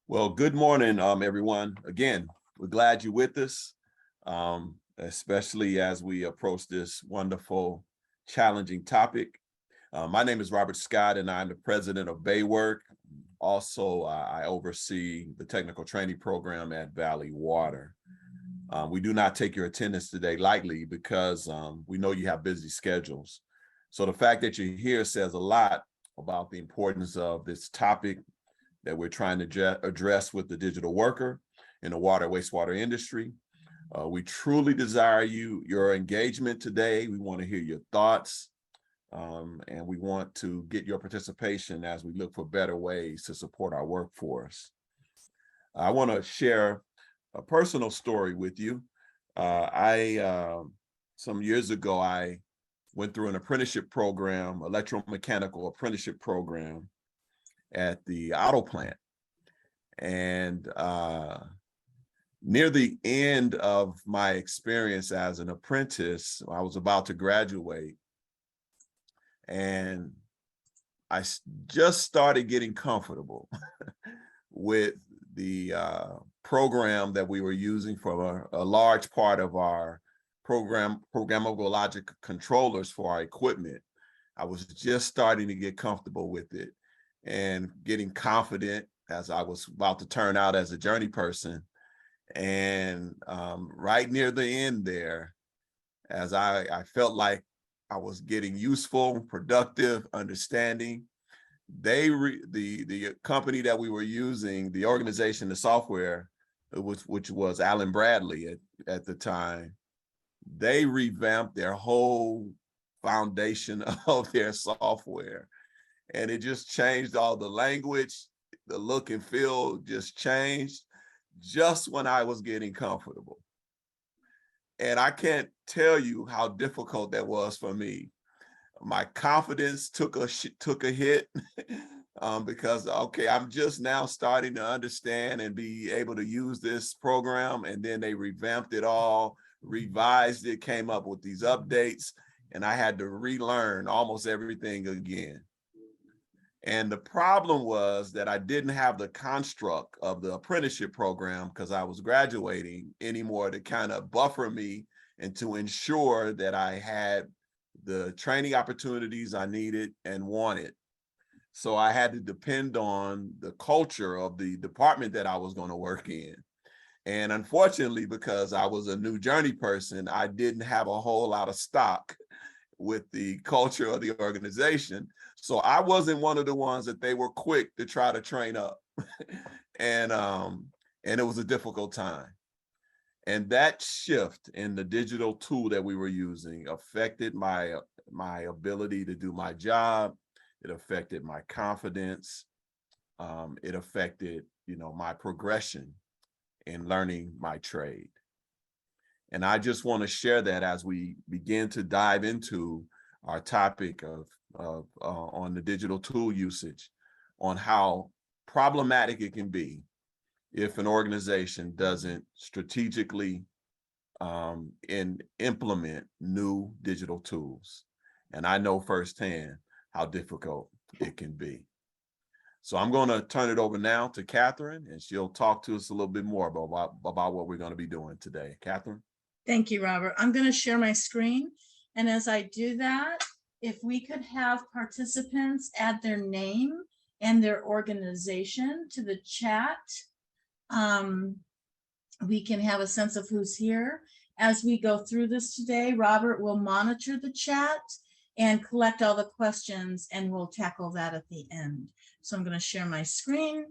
Well, good morning, everyone. Again, we're glad you're with us, especially as we approach this wonderful, challenging topic. My name is Robert Scott, and I'm the president of Baywork. Also, I oversee the technical training program at Valley Water. We do not take your attendance today lightly because we know you have busy schedules. So the fact that you're here says a lot about the importance of this topic that we're trying to address with the digital worker in the water wastewater industry. We truly desire your engagement today. We want to hear your thoughts, and we want to get your participation as we look for better ways to support our workforce. I want to share a personal story with you. Some years ago, I went through an apprenticeship program, electromechanical apprenticeship program at the auto plant. And near the end of my experience as an apprentice, I was about to graduate, and I just started getting comfortable with the program that we were using for a large part of our programmable logic controllers for our equipment. I was just starting to get comfortable with it and getting confident as I was about to turn out as a journey person. And right near the end there, as I felt like I was getting useful, productive, understanding, the company that we were using, the organization, the software, which was Allen Bradley at the time, they revamped their whole foundation of their software. And it just changed all the language, the look and feel just changed just when I was getting comfortable. And I can't tell you how difficult that was for me. My confidence took a hit because, okay, I'm just now starting to understand and be able to use this program. And then they revamped it all, revised it, came up with these updates, and I had to relearn almost everything again. And the problem was that I didn't have the construct of the apprenticeship program because I was graduating anymore to kind of buffer me and to ensure that I had the training opportunities I needed and wanted. So I had to depend on the culture of the department that I was going to work in. And unfortunately, because I was a new journey person, I didn't have a whole lot of stock with the culture of the organization. So I wasn't one of the ones that they were quick to try to train up. and it was a difficult time. And that shift in the digital tool that we were using affected my ability to do my job. It affected my confidence. It affected, my progression in learning my trade. And I just want to share that as we begin to dive into our topic on the digital tool usage, on how problematic it can be if an organization doesn't strategically implement new digital tools. And I know firsthand how difficult it can be. So I'm going to turn it over now to Catherine, and she'll talk to us a little bit more about what we're going to be doing today. Catherine? Thank you, Robert. I'm going to share my screen. And as I do that, if we could have participants add their name and their organization to the chat, we can have a sense of who's here. As we go through this today, Robert will monitor the chat and collect all the questions, and we'll tackle that at the end. So I'm going to share my screen.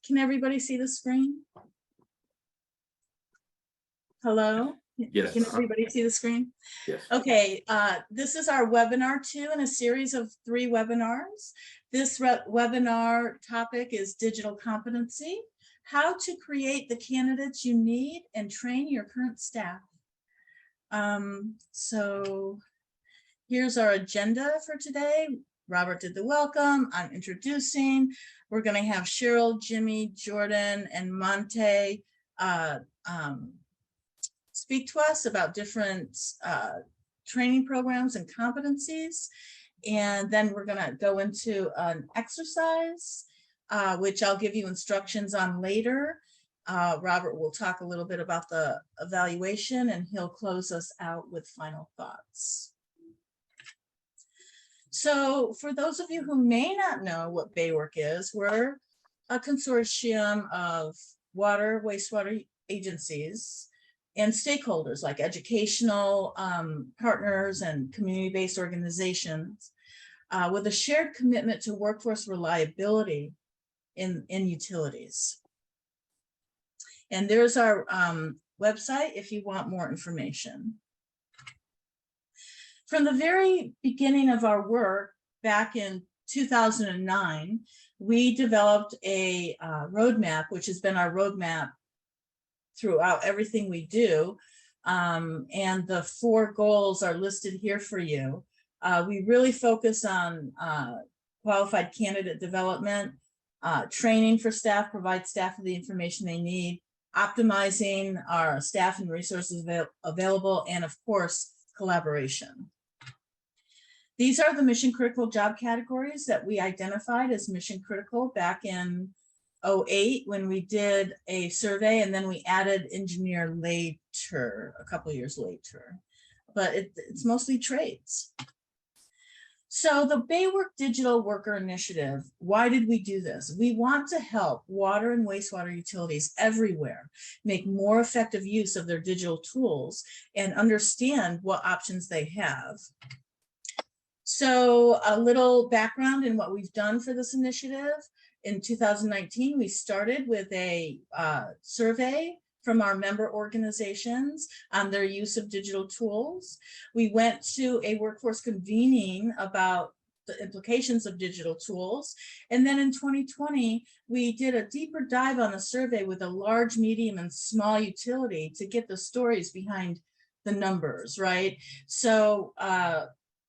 Can everybody see the screen? Hello? Yes. Can everybody see the screen? Yes. Okay, this is our webinar 2 in a series of 3 webinars. This webinar topic is digital competency, how to create the candidates you need and train your current staff. So here's our agenda for today. Robert did the welcome. I'm introducing. We're going to have Cheryl, Jimmy, Jordan, and Monte speak to us about different training programs and competencies. And then we're going to go into an exercise which I'll give you instructions on later. Robert will talk a little bit about the evaluation, and he'll close us out with final thoughts. So for those of you who may not know what BayWork is, we're a consortium of water, wastewater agencies and stakeholders like educational partners and community-based organizations with a shared commitment to workforce reliability in utilities. And there's our website if you want more information. From the very beginning of our work back in 2009, we developed a roadmap, which has been our roadmap throughout everything we do. And the 4 goals are listed here for you. We really focus on qualified candidate development, training for staff, provide staff with the information they need, optimizing our staff and resources available, and of course, collaboration. These are the mission critical job categories that we identified as mission critical back in 2008 when we did a survey, and then we added engineer later, a couple of years later, but it's mostly trades. So the BayWork Digital Worker Initiative, why did we do this? We want to help water and wastewater utilities everywhere make more effective use of their digital tools and understand what options they have. So a little background in what we've done for this initiative. In 2019, we started with a survey from our member organizations on their use of digital tools. We went to a workforce convening about the implications of digital tools. And then in 2020, we did a deeper dive on the survey with a large, medium, and small utility to get the stories behind the numbers, right? So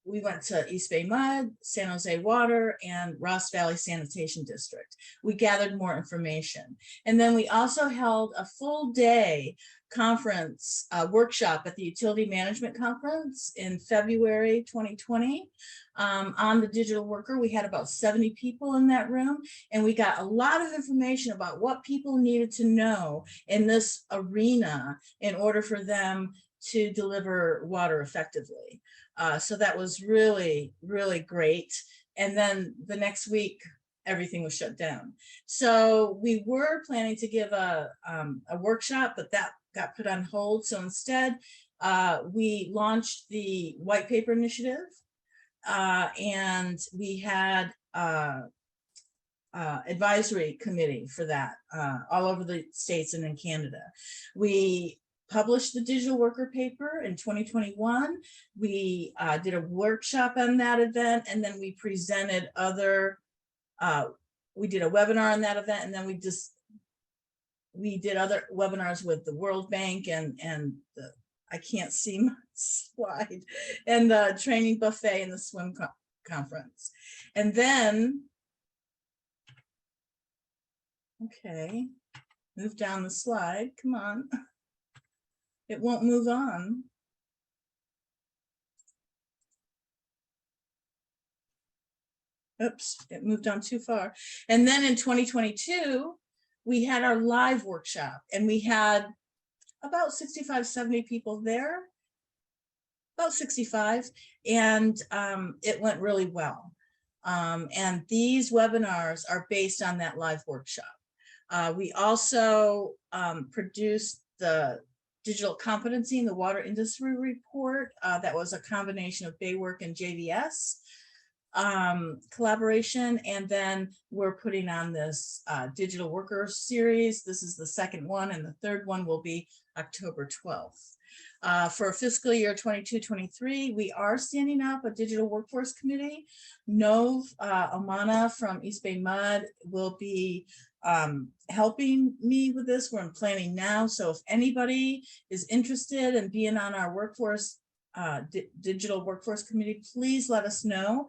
we went to East Bay Mud, San Jose Water, and Ross Valley Sanitation District. We gathered more information. And then we also held a full day conference workshop at the Utility Management Conference in February 2020 on the digital worker. We had about 70 people in that room, and we got a lot of information about what people needed to know in this arena in order for them to deliver water effectively. So that was really, really great. And then the next week, everything was shut down. So we were planning to give a workshop, but that got put on hold. So instead, we launched the white paper initiative, and we had advisory committee for that all over the States and in Canada. We published the digital worker paper in 2021. We did a workshop on that event, and then we presented other, we did a webinar on that event, and then we did other webinars with the World Bank and the, I can't see my slide, and the training buffet and the swim conference. And then, okay, move down the slide, come on. It won't move on. Oops, it moved on too far. And then in 2022, we had our live workshop, and we had about 65, 70 people there, about 65, and it went really well. And these webinars are based on that live workshop. We also produced the Digital Competency in the Water Industry Report. That was a combination of BayWork and JVS collaboration. And then we're putting on this Digital Worker series. This is the second one, and the third one will be October 12th. For fiscal year 22-23, we are standing up a digital workforce committee. Nov Amana from East Bay Mud will be helping me with this. We're in planning now. So if anybody is interested in being on our workforce, digital workforce committee, please let us know.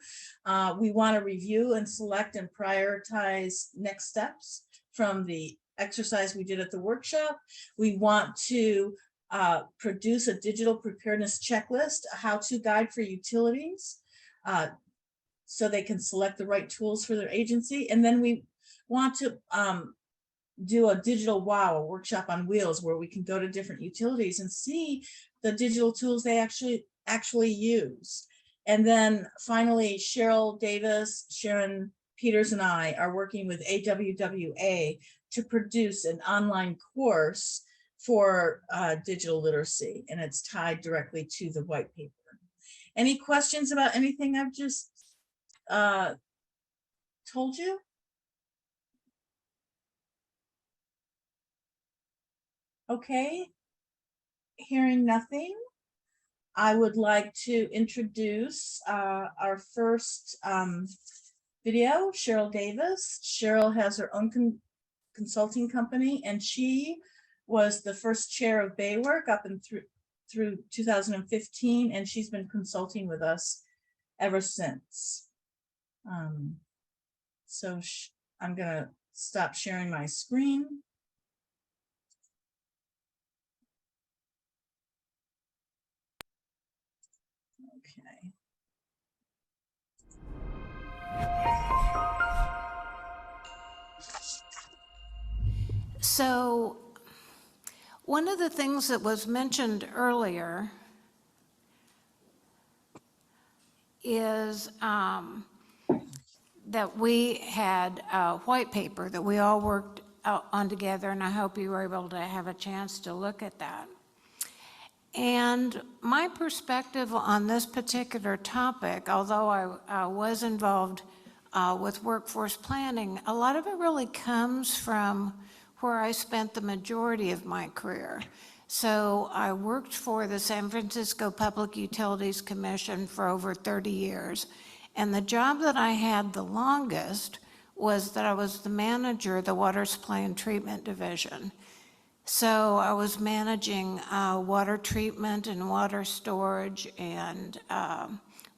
We want to review and select and prioritize next steps from the exercise we did at the workshop. We want to produce a digital preparedness checklist, a how-to guide for utilities, so they can select the right tools for their agency. And then we want to do a digital wow, a workshop on wheels, where we can go to different utilities and see the digital tools they actually use. And then finally, Cheryl Davis, Sharon Peters, and I are working with AWWA to produce an online course for digital literacy, and it's tied directly to the white paper. Any questions about anything I've just told you? Okay, hearing nothing, I would like to introduce our first video, Cheryl Davis. Cheryl has her own consulting company, and she was the first chair of Baywork up and through 2015, and she's been consulting with us ever since. So I'm gonna stop sharing my screen. Okay. So one of the things that was mentioned earlier is that we had a white paper that we all worked out on together, and I hope you were able to have a chance to look at that. And my perspective on this particular topic, although I was involved with workforce planning, a lot of it really comes from where I spent the majority of my career. So I worked for the San Francisco Public Utilities Commission for over 30 years. And the job that I had the longest was that I was the manager of the Water Supply and Treatment Division. So I was managing water treatment and water storage and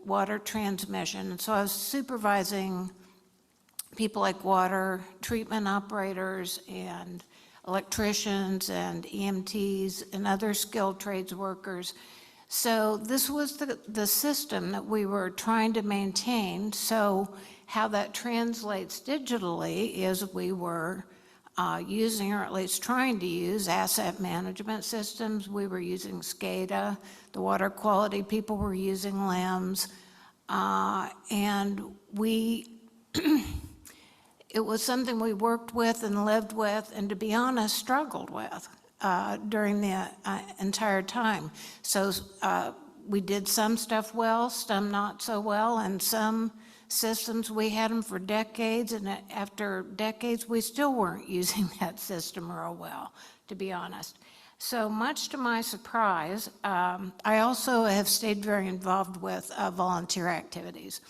water transmission. And so I was supervising people like water treatment operators and electricians and EMTs and other skilled trades workers. So this was the system that we were trying to maintain. So how that translates digitally is we were using, or at least trying to use, asset management systems. We were using SCADA. The water quality people were using LIMS. And it was something we worked with and lived with, and to be honest, struggled with during the entire time. So we did some stuff well, some not so well, and some systems, we had them for decades, and after decades, we still weren't using that system real well, to be honest. So much to my surprise, I also have stayed very involved with volunteer activities.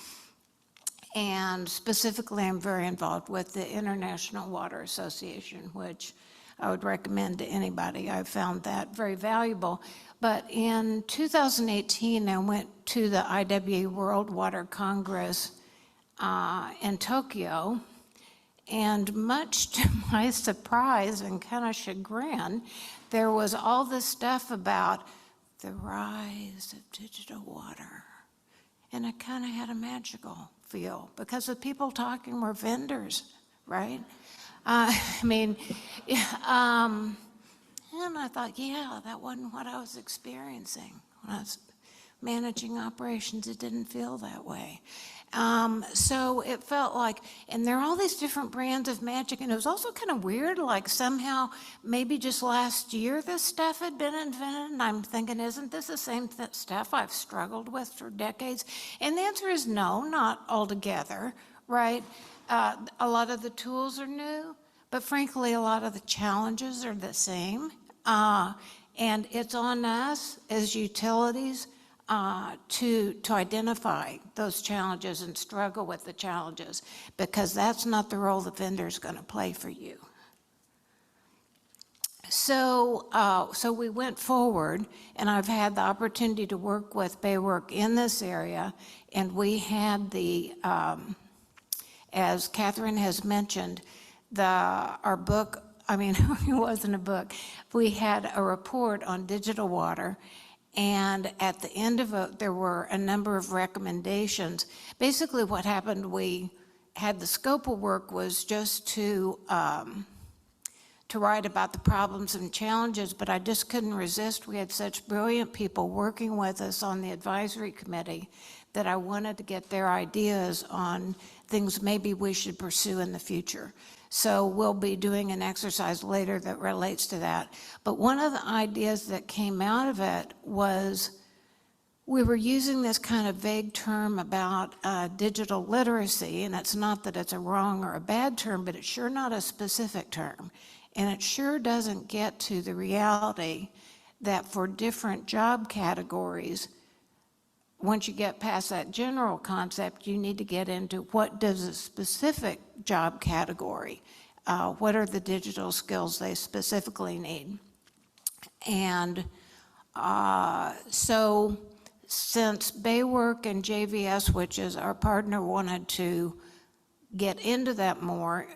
And specifically, I'm very involved with the International Water Association, which I would recommend to anybody. I found that very valuable. But in 2018, I went to the IWA World Water Congress in Tokyo, and much to my surprise and kind of chagrin, there was all this stuff about the rise of digital water. And it kind of had a magical feel because the people talking were vendors, right? And I thought, yeah, that wasn't what I was experiencing when I was managing operations. It didn't feel that way. So it felt like, and there are all these different brands of magic, and it was also kind of weird, like somehow maybe just last year this stuff had been invented, and I'm thinking, isn't this the same stuff I've struggled with for decades? And the answer is no, not altogether, right? A lot of the tools are new, but frankly, a lot of the challenges are the same. And it's on us as utilities to identify those challenges and struggle with the challenges, because that's not the role the vendor's going to play for you. So we went forward, and I've had the opportunity to work with Baywork in this area, and we had the, as Catherine has mentioned, our book, it wasn't a book, we had a report on digital water. And at the end of it, there were a number of recommendations. Basically what happened, we had the scope of work was just to write about the problems and challenges, but I just couldn't resist. We had such brilliant people working with us on the advisory committee that I wanted to get their ideas on things maybe we should pursue in the future. So we'll be doing an exercise later that relates to that. But one of the ideas that came out of it was we were using this kind of vague term about digital literacy, and it's not that it's a wrong or a bad term, but it's sure not a specific term. And it sure doesn't get to the reality that for different job categories, once you get past that general concept, you need to get into what does a specific job category, what are the digital skills they specifically need. And so since Baywork and JVS, which is our partner, wanted to get into that more,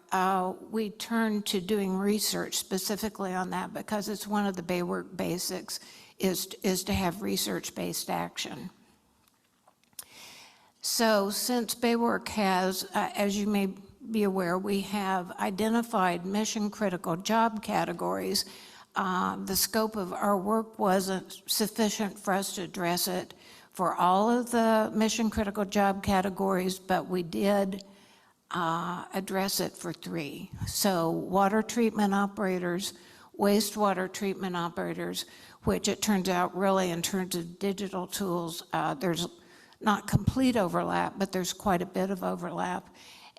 we turned to doing research specifically on that because it's one of the Baywork basics is to have research-based action. So since Baywork has, as you may be aware, we have identified mission-critical job categories. The scope of our work wasn't sufficient for us to address it for all of the mission-critical job categories, but we did address it for 3. So water treatment operators, wastewater treatment operators, which it turns out really in terms of digital tools, there's not complete overlap, but there's quite a bit of overlap.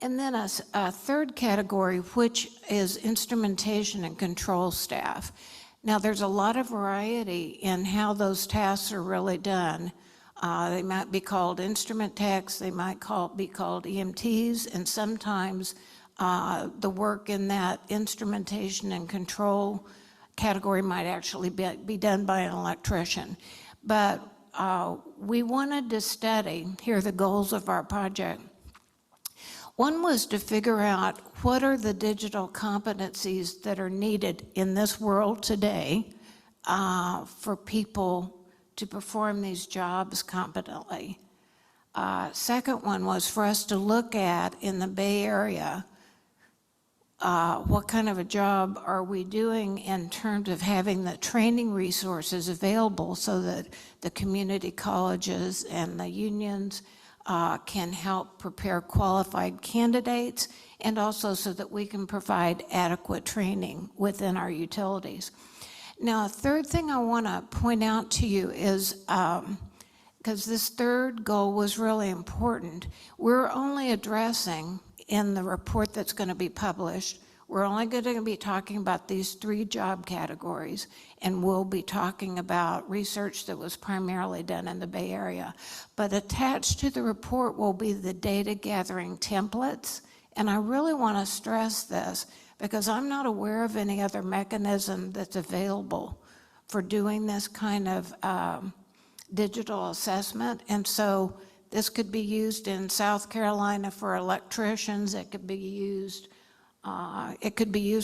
And then a third category, which is instrumentation and control staff. Now there's a lot of variety in how those tasks are really done. They might be called instrument techs, they might be called EMTs, and sometimes the work in that instrumentation and control category might actually be done by an electrician. But we wanted to study, here are the goals of our project. One was to figure out what are the digital competencies that are needed in this world today for people to perform these jobs competently. Second one was for us to look at in the Bay Area, what kind of a job are we doing in terms of having the training resources available so that the community colleges and the unions can help prepare qualified candidates, and also so that we can provide adequate training within our utilities. Now, a third thing I want to point out to you is, because this third goal was really important, we're only addressing in the report that's going to be published, we're only going to be talking about these 3 job categories, and we'll be talking about research that was primarily done in the Bay Area. But attached to the report will be the data gathering templates, and I really want to stress this because I'm not aware of any other mechanism that's available for doing this kind of digital assessment. And so this could be used in South Carolina for electricians, it could be used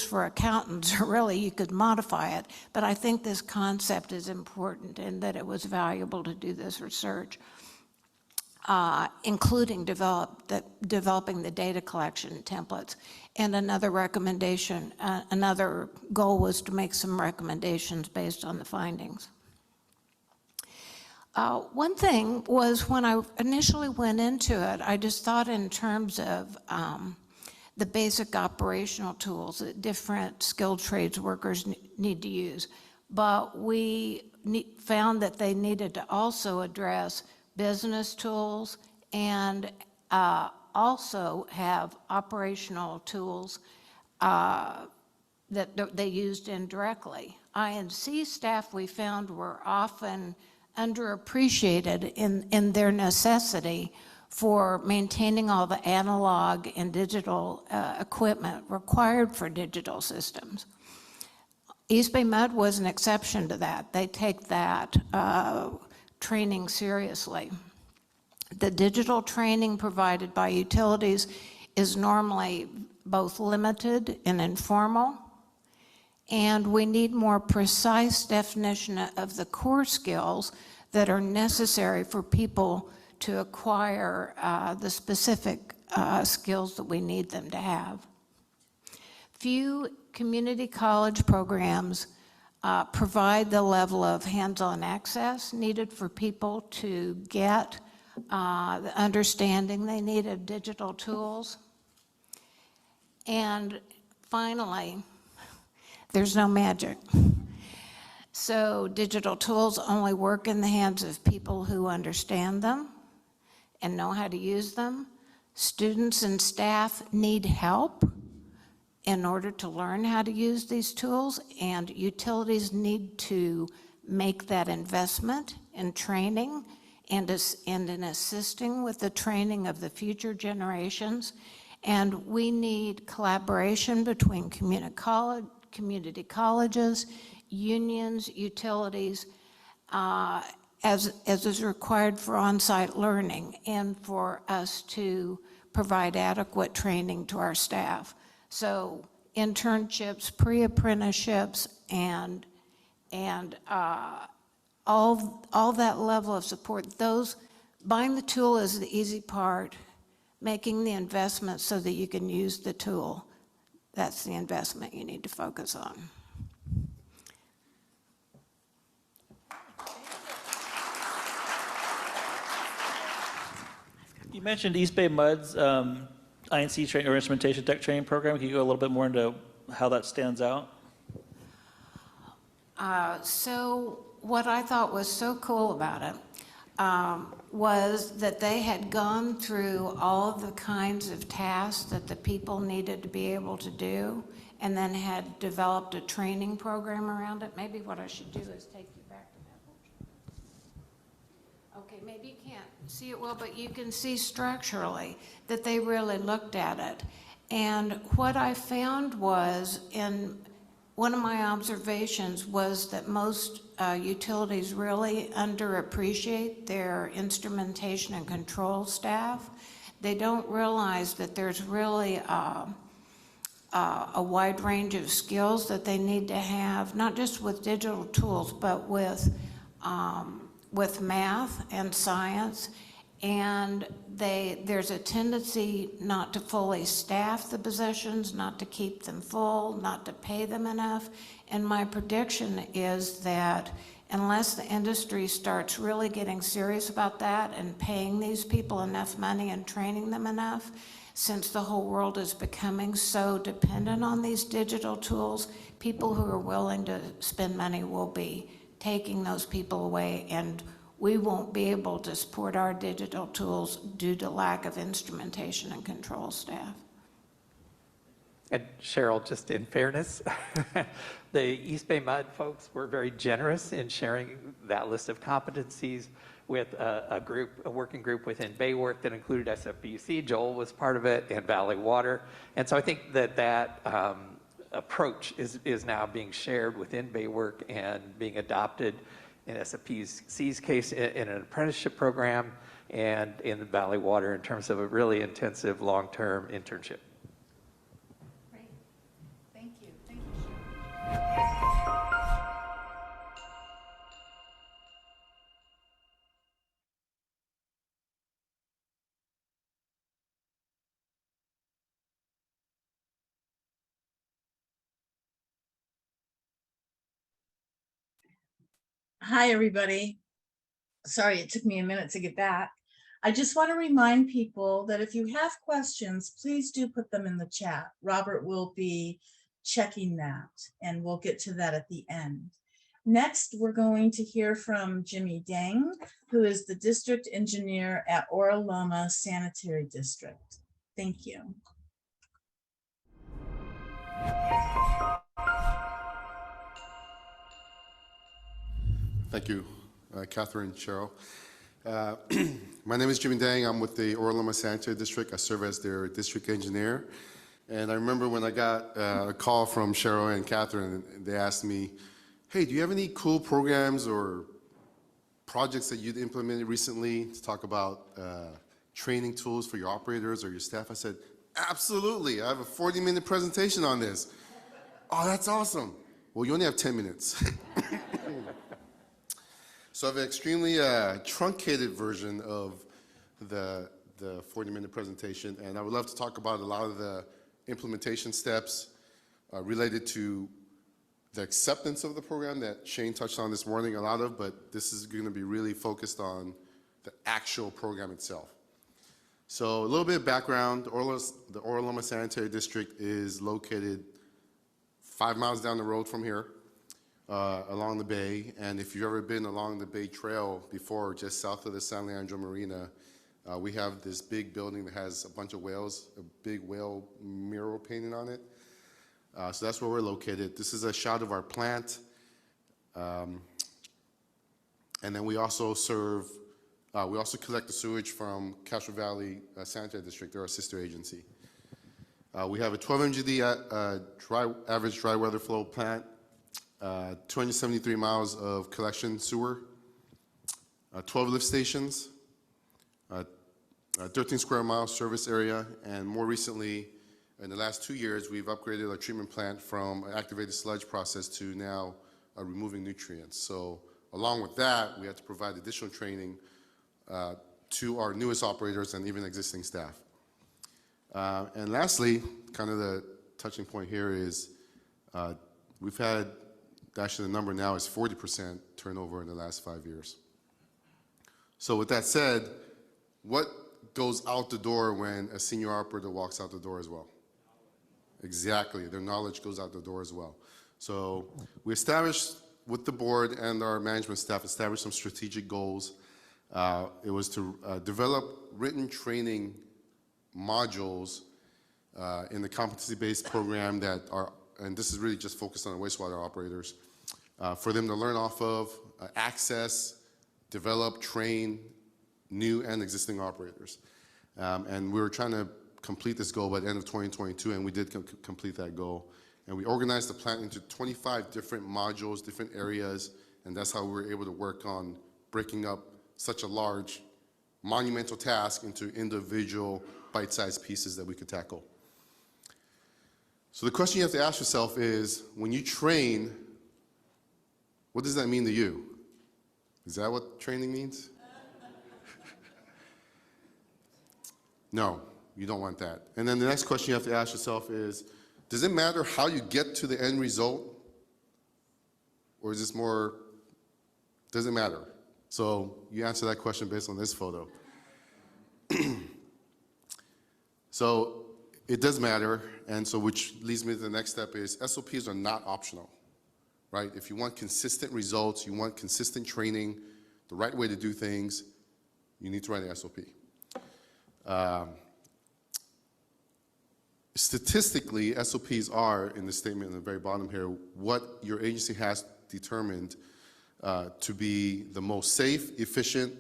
for accountants, or really you could modify it. But I think this concept is important and that it was valuable to do this research, including developing the data collection templates. And another recommendation, another goal was to make some recommendations based on the findings. One thing was when I initially went into it, I just thought in terms of the basic operational tools that different skilled trades workers need to use. But we found that they needed to also address business tools and also have operational tools that they used indirectly. I&C staff we found were often underappreciated in their necessity for maintaining all the analog and digital equipment required for digital systems. East Bay Med was an exception to that. They take that training seriously. The digital training provided by utilities is normally both limited and informal, and we need more precise definition of the core skills that are necessary for people to acquire the specific skills that we need them to have. Few community college programs provide the level of hands-on access needed for people to get the understanding they need of digital tools. And finally, there's no magic. So digital tools only work in the hands of people who understand them and know how to use them. Students and staff need help in order to learn how to use these tools, and utilities need to make that investment in training and in assisting with the training of the future generations. And we need collaboration between community colleges, unions, utilities, as is required for on-site learning, and for us to provide adequate training to our staff. So internships, pre-apprenticeships, and all that level of support. Buying the tool is the easy part. Making the investment so that you can use the tool, that's the investment you need to focus on. You mentioned East Bay Mud's INC or instrumentation tech training program. Can you go a little bit more into how that stands out? So what I thought was so cool about it was that they had gone through all of the kinds of tasks that the people needed to be able to do, and then had developed a training program around it. Maybe what I should do is take you back to that. Okay, maybe you can't see it well, but you can see structurally that they really looked at it. And what I found was, in one of my observations was that most utilities really underappreciate their instrumentation and control staff. They don't realize that there's really a wide range of skills that they need to have, not just with digital tools, but with math and science. And there's a tendency not to fully staff the positions, not to keep them full, not to pay them enough. And my prediction is that unless the industry starts really getting serious about that and paying these people enough money and training them enough, since the whole world is becoming so dependent on these digital tools, people who are willing to spend money will be taking those people away, and we won't be able to support our digital tools due to lack of instrumentation and control staff. And Cheryl, just in fairness, the East Bay Mud folks were very generous in sharing that list of competencies with a working group within Baywork that included SFPUC. Joel was part of it, and Valley Water. And so I think that approach is now being shared within Baywork and being adopted in SFPUC's case in an apprenticeship program, and in the Valley Water in terms of a really intensive long-term internship. Great. Thank you. Thank you, Cheryl. Hi, everybody. Sorry, it took me a minute to get back. I just want to remind people that if you have questions, please do put them in the chat. Robert will be checking that, and we'll get to that at the end. Next, we're going to hear from Jimmy Dang, who is the district engineer at Ora Loma Sanitary District. Thank you. Thank you, Catherine, Cheryl. My name is Jimmy Dang. I'm with the Ora Loma Sanitary District. I serve as their district engineer. And I remember when I got a call from Cheryl and Catherine, they asked me, hey, do you have any cool programs or projects that you'd implemented recently to talk about training tools for your operators or your staff? I said, absolutely. I have a 40-minute presentation on this. Oh, that's awesome. Well, you only have 10 minutes. So I have an extremely truncated version of the the 40-minute presentation, and I would love to talk about a lot of the implementation steps related to the acceptance of the program that Shane touched on this morning, a lot of, but this is going to be really focused on the actual program itself. So a little bit of background, the Oro Loma Sanitary District is located 5 miles down the road from here, along the bay, and if you've ever been along the Bay Trail before, just south of the San Leandro Marina, we have this big building that has a bunch of whales, a big whale mural painted on it. So that's where we're located. This is a shot of our plant. And then we also collect the sewage from Castro Valley Sanitary District. They're our sister agency. We have a 12 MGD average dry weather flow plant, 273 miles of collection sewer, 12 lift stations, 13 square mile service area, and more recently, in the last 2 years, we've upgraded our treatment plant from an activated sludge process to now removing nutrients. So along with that, we had to provide additional training to our newest operators and even existing staff. And lastly, kind of the touching point here is we've had, actually the number now is 40% turnover in the last 5 years. So with that said, what goes out the door when a senior operator walks out the door as well? Exactly, their knowledge goes out the door as well. So we established, with the board and our management staff, established some strategic goals. It was to develop written training modules in the competency-based program that are, and this is really just focused on the wastewater operators, for them to learn off of, access, develop, train new and existing operators. And we were trying to complete this goal by the end of 2022, and we did complete that goal. And we organized the plant into 25 different modules, different areas, and that's how we were able to work on breaking up such a large, monumental task into individual bite-sized pieces that we could tackle. So the question you have to ask yourself is, when you train, what does that mean to you? Is that what training means? No, you don't want that. And then the next question you have to ask yourself is, does it matter how you get to the end result? Or is this more, does it matter? So you answer that question based on this photo. So it does matter, and so which leads me to the next step is SOPs are not optional, right? If you want consistent results, you want consistent training, the right way to do things, you need to write an SOP. Statistically, SOPs are, in the statement at the very bottom here, what your agency has determined to be the most safe, efficient,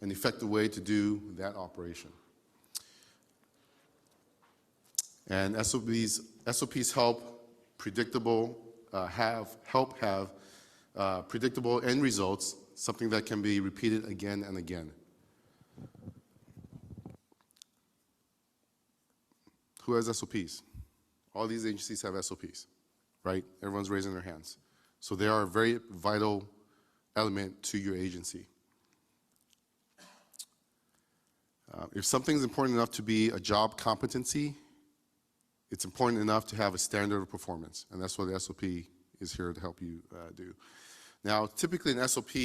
and effective way to do that operation. And SOPs help predictable, help have predictable end results, something that can be repeated again and again. Who has SOPs? All these agencies have SOPs, right? Everyone's raising their hands. So they are a very vital element to your agency. If something's important enough to be a job competency, it's important enough to have a standard of performance, and that's what the SOP is here to help you do. Now, typically an SOP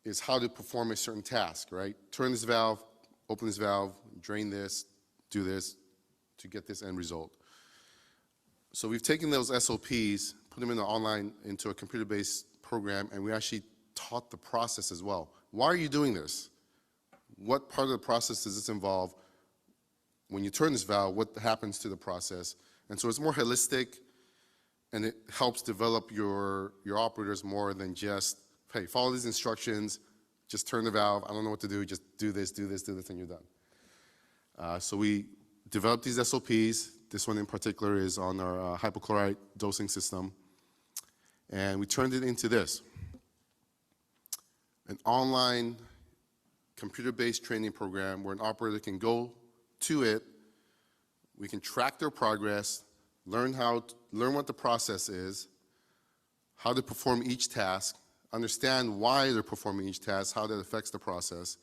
is how to perform a certain task, right? Turn this valve, open this valve, drain this, do this to get this end result. So we've taken those SOPs, put them into a computer-based program, and we actually taught the process as well. Why are you doing this? What part of the process does this involve? When you turn this valve, what happens to the process? And so it's more holistic, and it helps develop your operators more than just, hey, follow these instructions, just turn the valve, I don't know what to do, just do this, do this, do this, and you're done. So we developed these SOPs. This one in particular is on our hypochlorite dosing system. And we turned it into this, an online computer-based training program where an operator can go to it, we can track their progress, learn what the process is, how to perform each task, understand why they're performing each task, how that affects the process,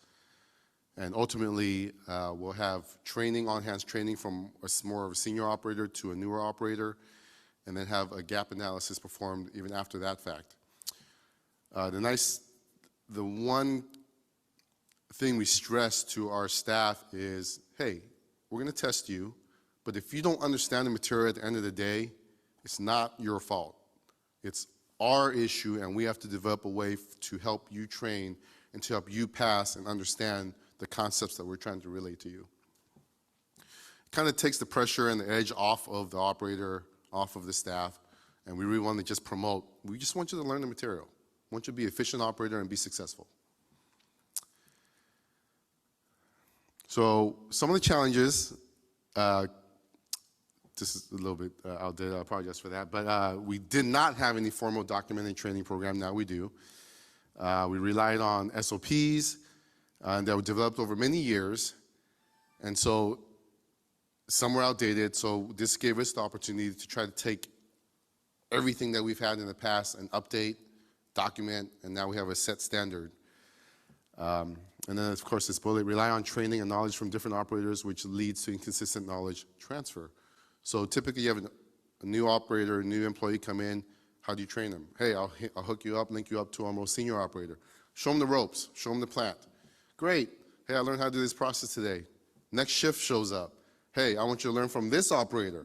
And ultimately, we'll have training, on-hands training from more of a senior operator to a newer operator, and then have a gap analysis performed even after that fact. The one thing we stress to our staff is, hey, we're going to test you, but if you don't understand the material at the end of the day, it's not your fault. It's our issue, and we have to develop a way to help you train and to help you pass and understand the concepts that we're trying to relay to you. It kind of takes the pressure and the edge off of the operator, off of the staff, and we really want to just promote. We just want you to learn the material. We want you to be an efficient operator and be successful. So some of the challenges, this is a little bit outdated, I apologize for that, but we did not have any formal documented training program. Now we do. We relied on SOPs that were developed over many years, and so some were outdated, so this gave us the opportunity to try to take everything that we've had in the past and update, document, and now we have a set standard. And then, of course, this bullet, rely on training and knowledge from different operators, which leads to inconsistent knowledge transfer. So typically, you have a new operator, a new employee come in. How do you train them? Hey, I'll hook you up, link you up to our most senior operator. Show them the ropes. Show them the plant. Great. Hey, I learned how to do this process today. Next shift shows up. Hey, I want you to learn from this operator.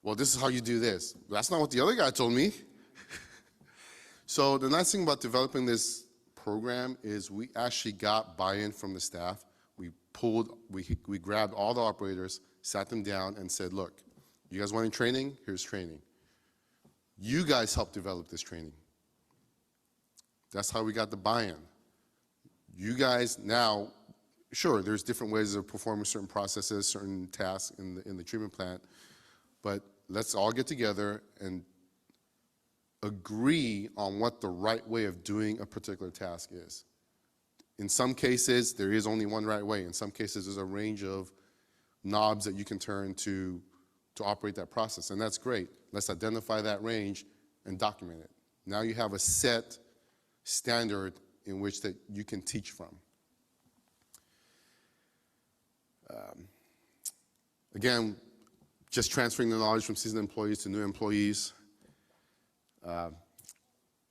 Well, this is how you do this. That's not what the other guy told me. So the nice thing about developing this program is we actually got buy-in from the staff. We grabbed all the operators, sat them down, and said, look, you guys want any training? Here's training. You guys helped develop this training. That's how we got the buy-in. You guys now, sure, there's different ways of performing certain processes, certain tasks in the treatment plant, but let's all get together and agree on what the right way of doing a particular task is. In some cases, there is only one right way. In some cases, there's a range of knobs that you can turn to operate that process, and that's great. Let's identify that range and document it. Now you have a set standard in which that you can teach from. Again, just transferring the knowledge from seasoned employees to new employees, and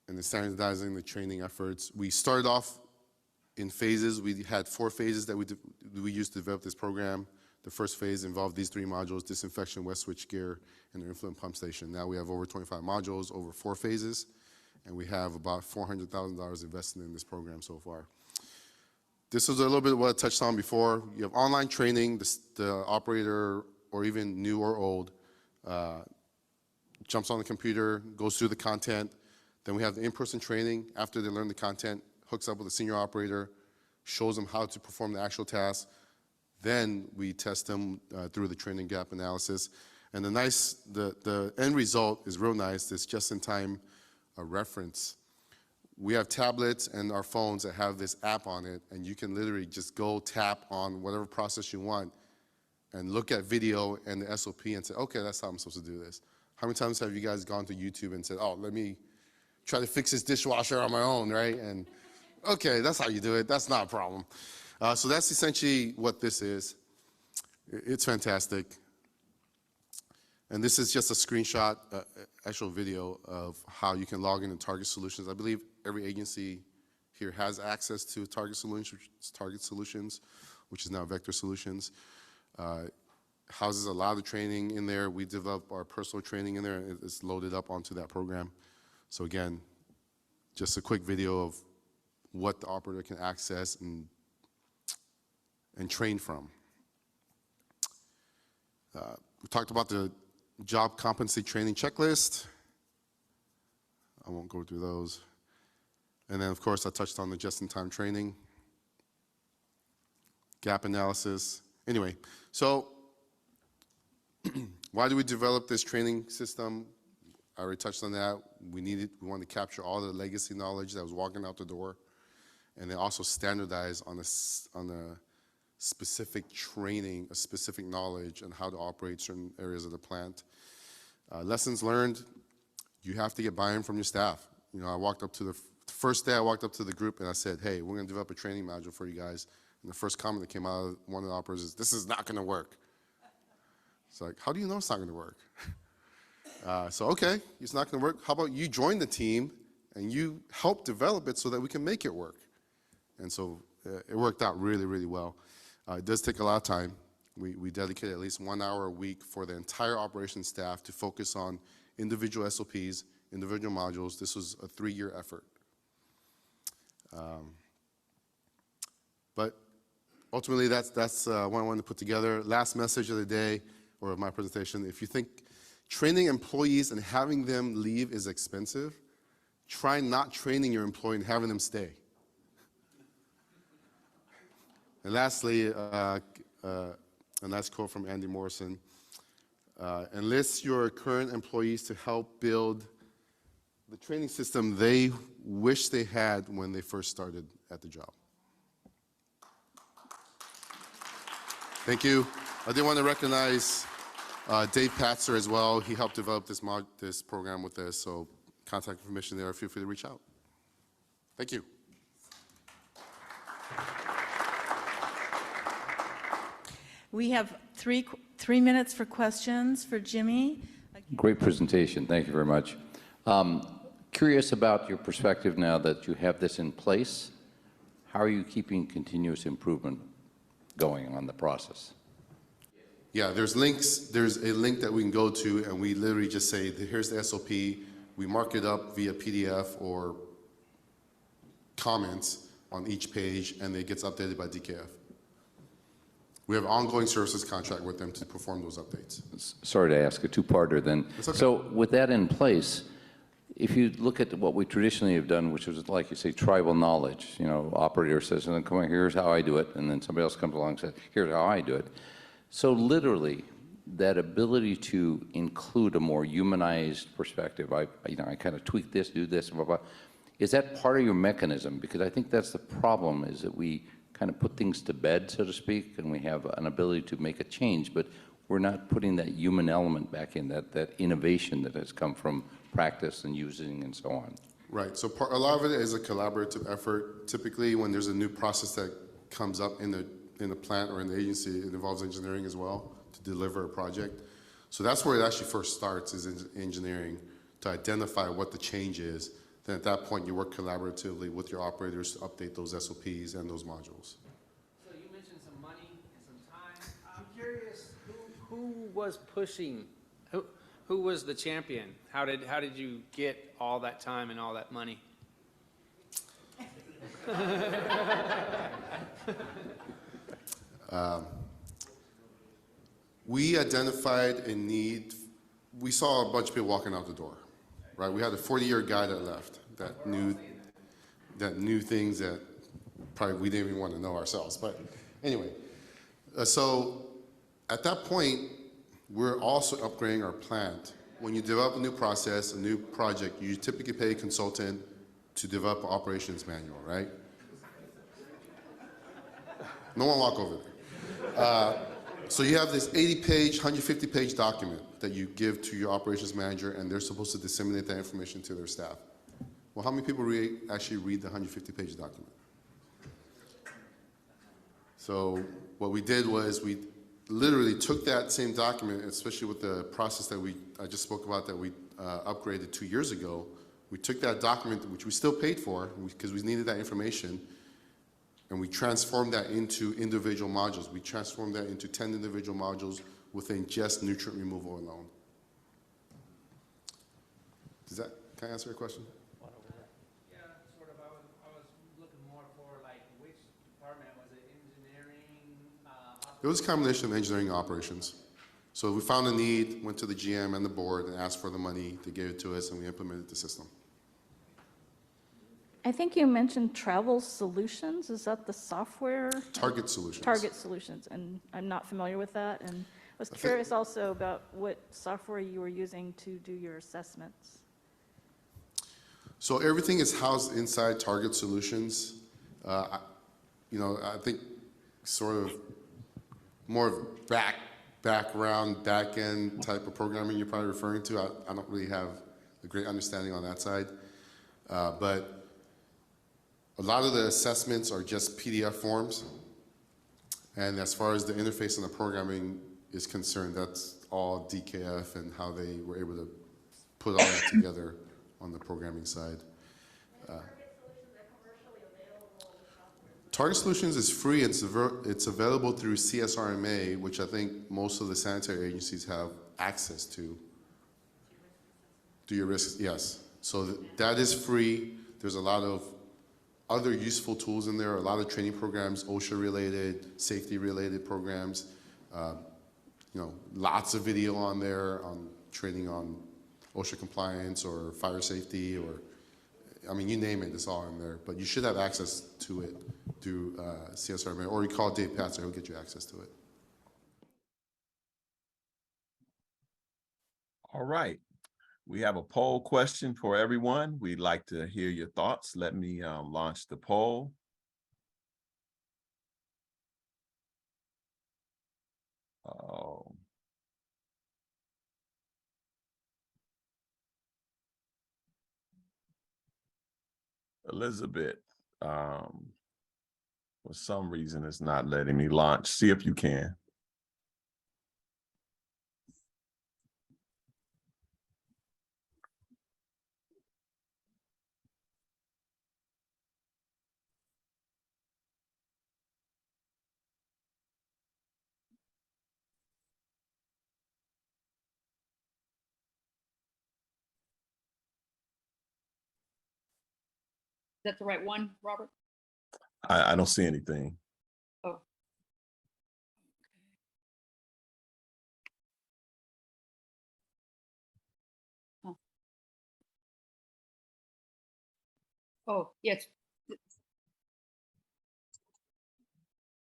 then standardizing the training efforts. We started off in phases. We had 4 phases that we used to develop this program. The first phase involved these 3 modules: disinfection, wet switchgear, and the influent pump station. Now we have over 25 modules, over 4 phases, and we have about $400,000 invested in this program so far. This is a little bit of what I touched on before. You have online training. The operator, or even new or old, jumps on the computer, goes through the content. Then we have the in-person training. After they learn the content, hooks up with a senior operator, shows them how to perform the actual task. Then we test them through the training gap analysis. And the end result is real nice. It's just-in-time reference. We have tablets and our phones that have this app on it, and you can literally just go tap on whatever process you want and look at video and the SOP and say, okay, that's how I'm supposed to do this. How many times have you guys gone to YouTube and said, oh, let me try to fix this dishwasher on my own, right? And okay, that's how you do it. That's not a problem. So that's essentially what this is. It's fantastic. And this is just a screenshot, actual video of how you can log into Target Solutions. I believe every agency here has access to Target Solutions, which is now Vector Solutions. Houses a lot of the training in there. We develop our personal training in there. It's loaded up onto that program. So again, just a quick video of what the operator can access and train from. We talked about the job competency training checklist. I won't go through those. And then, of course, I touched on the just-in-time training, gap analysis. Anyway, so why do we develop this training system? I already touched on that. We wanted to capture all the legacy knowledge that was walking out the door, and then also standardize on a specific training, a specific knowledge on how to operate certain areas of the plant. Lessons learned, you have to get buy-in from your staff. You know, I walked up to the first day I walked up to the group and I said, hey, we're gonna develop a training module for you guys. And the first comment that came out of one of the operators is, "This is not going to work." It's like, how do you know it's not going to work? So, okay, it's not going to work. How about you join the team and you help develop it so that we can make it work? And so it worked out really, really well. It does take a lot of time. We dedicate at least 1 hour a week for the entire operations staff to focus on individual SOPs, individual modules. This was a 3-year effort. But ultimately, that's what I wanted to put together. Last message of the day, or of my presentation: if you think training employees and having them leave is expensive, try not training your employee and having them stay. And lastly, a nice quote from Andy Morrison: enlist your current employees to help build the training system they wish they had when they first started at the job. Thank you. I did want to recognize Dave Patzer as well. He helped develop this program with us, so contact information there. Feel free to reach out. Thank you. We have three minutes for questions for Jimmy. Great presentation. Thank you very much. Curious about your perspective now that you have this in place. How are you keeping continuous improvement going on the process? Yeah, there's links. There's a link that we can go to, and we literally just say, here's the SOP. We mark it up via PDF or comments on each page, and it gets updated by DKF. We have ongoing services contract with them to perform those updates. Sorry to ask a two-parter then. That's okay. So with that in place, if you look at what we traditionally have done, which was, like you say, tribal knowledge, you know, operator says, come on, here's how I do it, and then somebody else comes along and says, here's how I do it. So literally, that ability to include a more humanized perspective, I kind of tweak this, do this, blah, blah, is that part of your mechanism? Because I think that's the problem, is that we kind of put things to bed, so to speak, and we have an ability to make a change, but we're not putting that human element back in, that innovation that has come from practice and using and so on. Right, so a lot of it is a collaborative effort. Typically, when there's a new process that comes up in the plant or in the agency, it involves engineering as well to deliver a project. So that's where it actually first starts, is in engineering, to identify what the change is. Then at that point, you work collaboratively with your operators to update those SOPs and those modules. So you mentioned some money and some time. I'm curious, who was pushing? Who was the champion? How did you get all that time and all that money? We identified a need. We saw a bunch of people walking out the door, right? We had a 40-year guy that left that knew things that probably we didn't even want to know ourselves. But anyway, so at that point, we're also upgrading our plant. When you develop a new process, a new project, you typically pay a consultant to develop an operations manual, right? No one walk over there. So you have this 80-page, 150-page document that you give to your operations manager, and they're supposed to disseminate that information to their staff. Well, how many people actually read the 150-page document? So what we did was we literally took that same document, especially with the process that I just spoke about that we upgraded 2 years ago. We took that document, which we still paid for because we needed that information, and we transformed that into individual modules. We transformed that into 10 individual modules within just nutrient removal alone. Can I answer your question? Yeah, sort of. I was looking more for like which department was it? Engineering? It was a combination of engineering and operations. So we found a need, went to the GM and the board and asked for the money. They gave it to us, and we implemented the system. I think you mentioned Travel Solutions. Is that the software? Target Solutions. Target Solutions, and I'm not familiar with that. And I was curious also about what software you were using to do your assessments. So everything is housed inside Target Solutions. I think sort of more of background, back-end type of programming you're probably referring to. I don't really have a great understanding on that side. But a lot of the assessments are just PDF forms, And as far as the interface and the programming is concerned, that's all DKF and how they were able to put all that together on the programming side. Target Solutions is free. It's available through CSRMA, which I think most of the sanitary agencies have access to. Do your risks? Yes. So that is free. There's a lot of other useful tools in there, a lot of training programs, OSHA related, safety related programs. You know, lots of video on there on training on OSHA compliance or fire safety, or I mean, you name it, it's all in there. But you should have access to it through CSRMA, or you call Dave Patzer, he'll get you access to it. All right. We have a poll question for everyone. We'd like to hear your thoughts. Let me launch the poll. Oh. Elizabeth, for some reason, it's not letting me launch. See if you can. Is that the right one, Robert? I don't see anything. Oh. Huh. Oh, yes.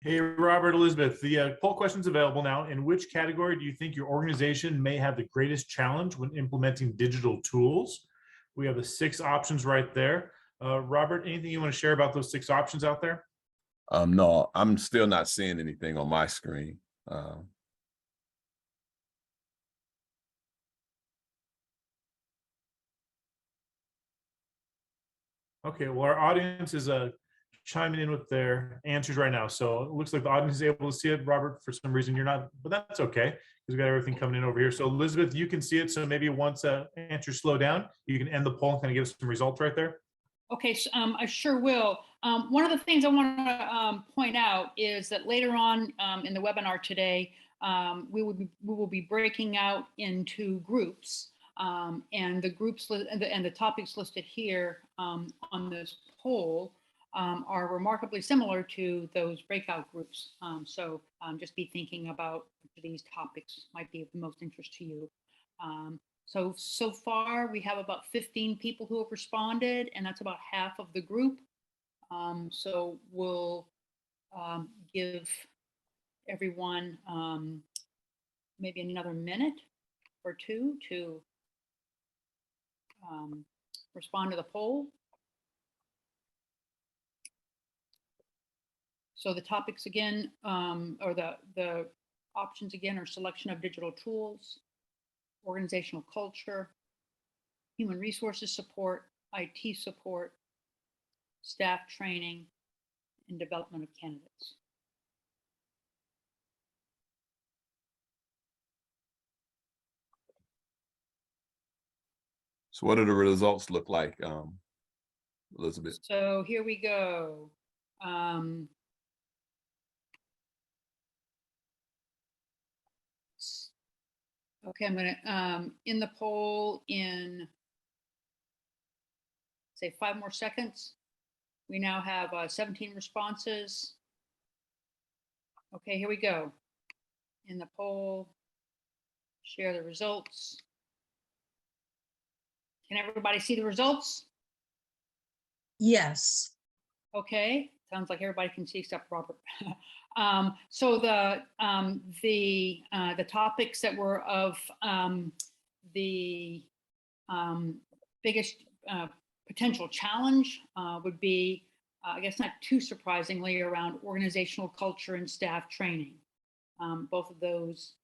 Hey, Robert, Elizabeth, the poll question's available now. In which category do you think your organization may have the greatest challenge when implementing digital tools? We have the 6 options right there. Robert, anything you want to share about those 6 options out there? No, I'm still not seeing anything on my screen. Okay, well, our audience is chiming in with their answers right now. So it looks like the audience is able to see it. Robert, for some reason you're not, but that's okay, because we got everything coming in over here. So Elizabeth, you can see it. So maybe once answers slow down, you can end the poll and kind of give us some results right there. Okay, so, I sure will. One of the things I want to point out is that later on in the webinar today, we will be breaking out into groups, and the groups and the topics listed here on this poll are remarkably similar to those breakout groups. So just be thinking about which of these topics might be of the most interest to you. So far, we have about 15 people who have responded, and that's about half of the group. So we'll give everyone maybe another minute or two to respond to the poll. So the topics again, or the options again, are selection of digital tools, organizational culture, human resources support, IT support, staff training, and development of candidates. So what do the results look like, Elizabeth? So here we go. Okay, I'm gonna in the poll in say 5 more seconds. We now have 17 responses. Okay, here we go. In the poll, share the results. Can everybody see the results? Yes. Okay, sounds like everybody can see except Robert. So the topics that were of the biggest potential challenge would be, I guess not too surprisingly, around organizational culture and staff training. Both of those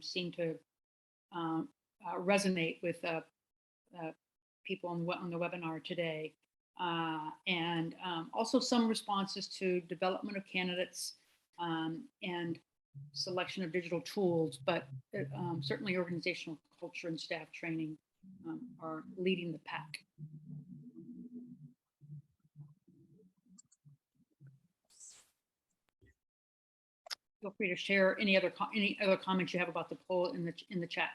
seem to resonate with people on the webinar today. And also some responses to development of candidates and selection of digital tools, but certainly organizational culture and staff training are leading the pack. Feel free to share any other comments you have about the poll in the chat.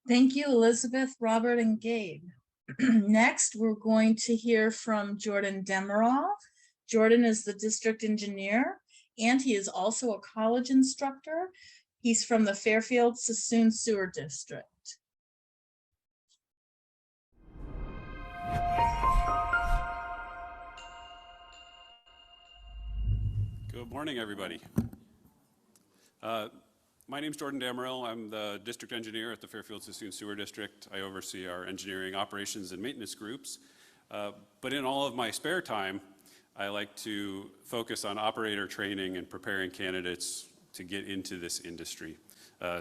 Thank you, Elizabeth, Robert, and Gabe. Next, we're going to hear from Jordan Demerol. Jordan is the district engineer, and he is also a college instructor. He's from the Fairfield Sassoon Sewer District. Good morning, everybody. My name's Jordan Damerell. I'm the district engineer at the Fairfield Sassoon Sewer District. I oversee our engineering operations and maintenance groups. But in all of my spare time, I like to focus on operator training and preparing candidates to get into this industry.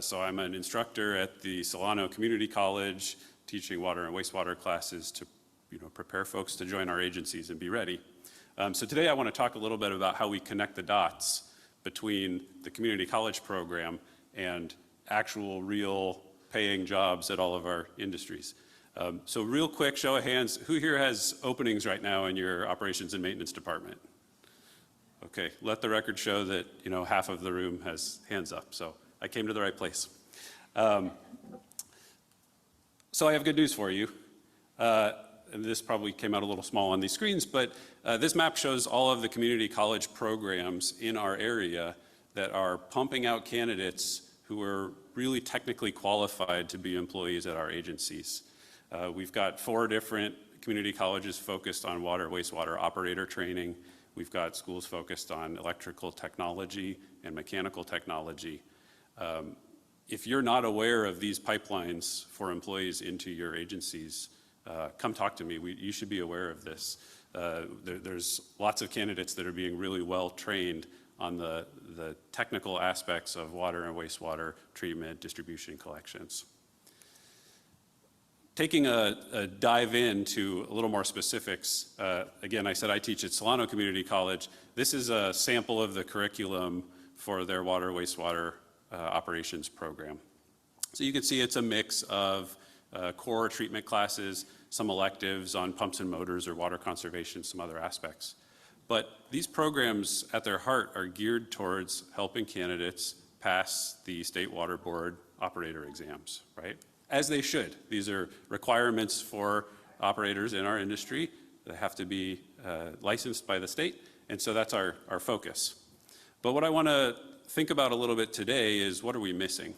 So I'm an instructor at the Solano Community College, teaching water and wastewater classes to prepare folks to join our agencies and be ready. So today I want to talk a little bit about how we connect the dots between the community college program and actual real paying jobs at all of our industries. So real quick, show of hands, who here has openings right now in your operations and maintenance department? Okay, let the record show that half of the room has hands up, so I came to the right place. So I have good news for you. And this probably came out a little small on these screens, but this map shows all of the community college programs in our area that are pumping out candidates who are really technically qualified to be employees at our agencies. We've got 4 different community colleges focused on water, wastewater operator training. We've got schools focused on electrical technology and mechanical technology. If you're not aware of these pipelines for employees into your agencies, come talk to me. You should be aware of this. There's lots of candidates that are being really well trained on the technical aspects of water and wastewater treatment, distribution, collections. Taking a dive into a little more specifics, again, I said I teach at Solano Community College. This is a sample of the curriculum for their water wastewater operations program. So you can see it's a mix of core treatment classes, some electives on pumps and motors or water conservation, some other aspects. But these programs at their heart are geared towards helping candidates pass the State Water Board operator exams, right? As they should. These are requirements for operators in our industry. They have to be licensed by the state, and so that's our focus. But what I want to think about a little bit today is, what are we missing?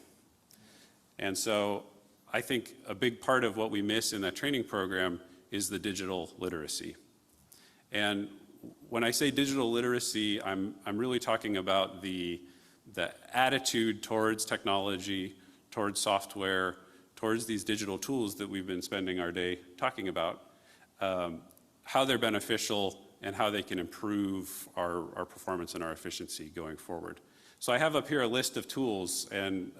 And so I think a big part of what we miss in that training program is the digital literacy. And when I say digital literacy, I'm really talking about the attitude towards technology, towards software, towards these digital tools that we've been spending our day talking about, how they're beneficial and how they can improve our performance and our efficiency going forward. So I have up here a list of tools, and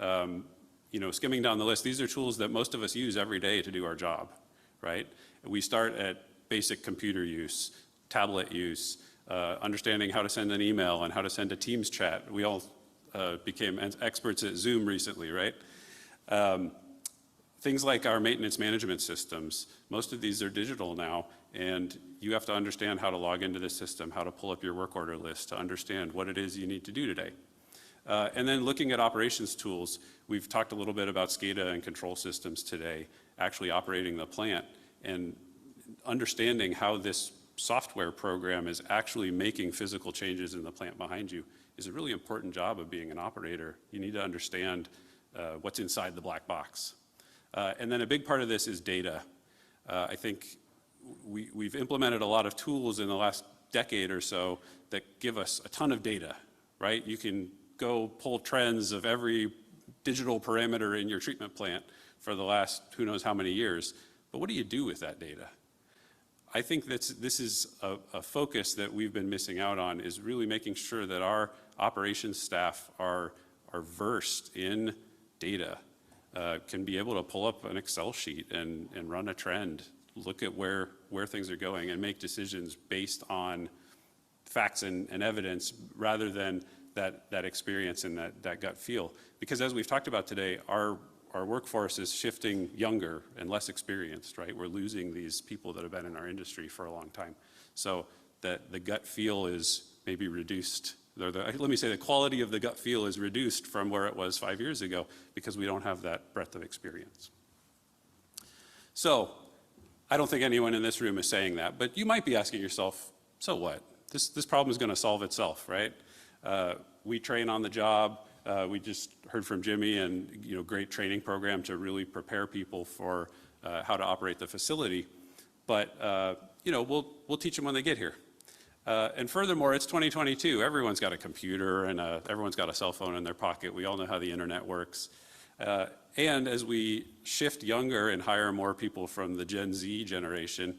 skimming down the list, these are tools that most of us use every day to do our job, right? We start at basic computer use, tablet use, understanding how to send an email and how to send a Teams chat. We all became experts at Zoom recently, right? Things like our maintenance management systems, most of these are digital now, and you have to understand how to log into the system, how to pull up your work order list, to understand what it is you need to do today. And then looking at operations tools, we've talked a little bit about SCADA and control systems today, actually operating the plant, and understanding how this software program is actually making physical changes in the plant behind you is a really important job of being an operator. You need to understand what's inside the black box. And then a big part of this is data. I think we've implemented a lot of tools in the last decade or so that give us a ton of data, right? You can go pull trends of every digital parameter in your treatment plant for the last who knows how many years, but what do you do with that data? I think this is a focus that we've been missing out on, is really making sure that our operations staff are versed in data, can be able to pull up an Excel sheet and run a trend look at where things are going and make decisions based on facts and evidence rather than that experience and that gut feel. Because as we've talked about today, our workforce is shifting younger and less experienced, right? We're losing these people that have been in our industry for a long time. So that the gut feel is maybe reduced, or let me say the quality of the gut feel is reduced from where it was 5 years ago because we don't have that breadth of experience. So I don't think anyone in this room is saying that, but you might be asking yourself, so what? This problem is going to solve itself, right? We train on the job. We just heard from Jimmy, and great training program to really prepare people for how to operate the facility. But we'll teach them when they get here. And furthermore, it's 2022. Everyone's got a computer and everyone's got a cell phone in their pocket. We all know how the internet works. And as we shift younger and hire more people from the Gen Z generation,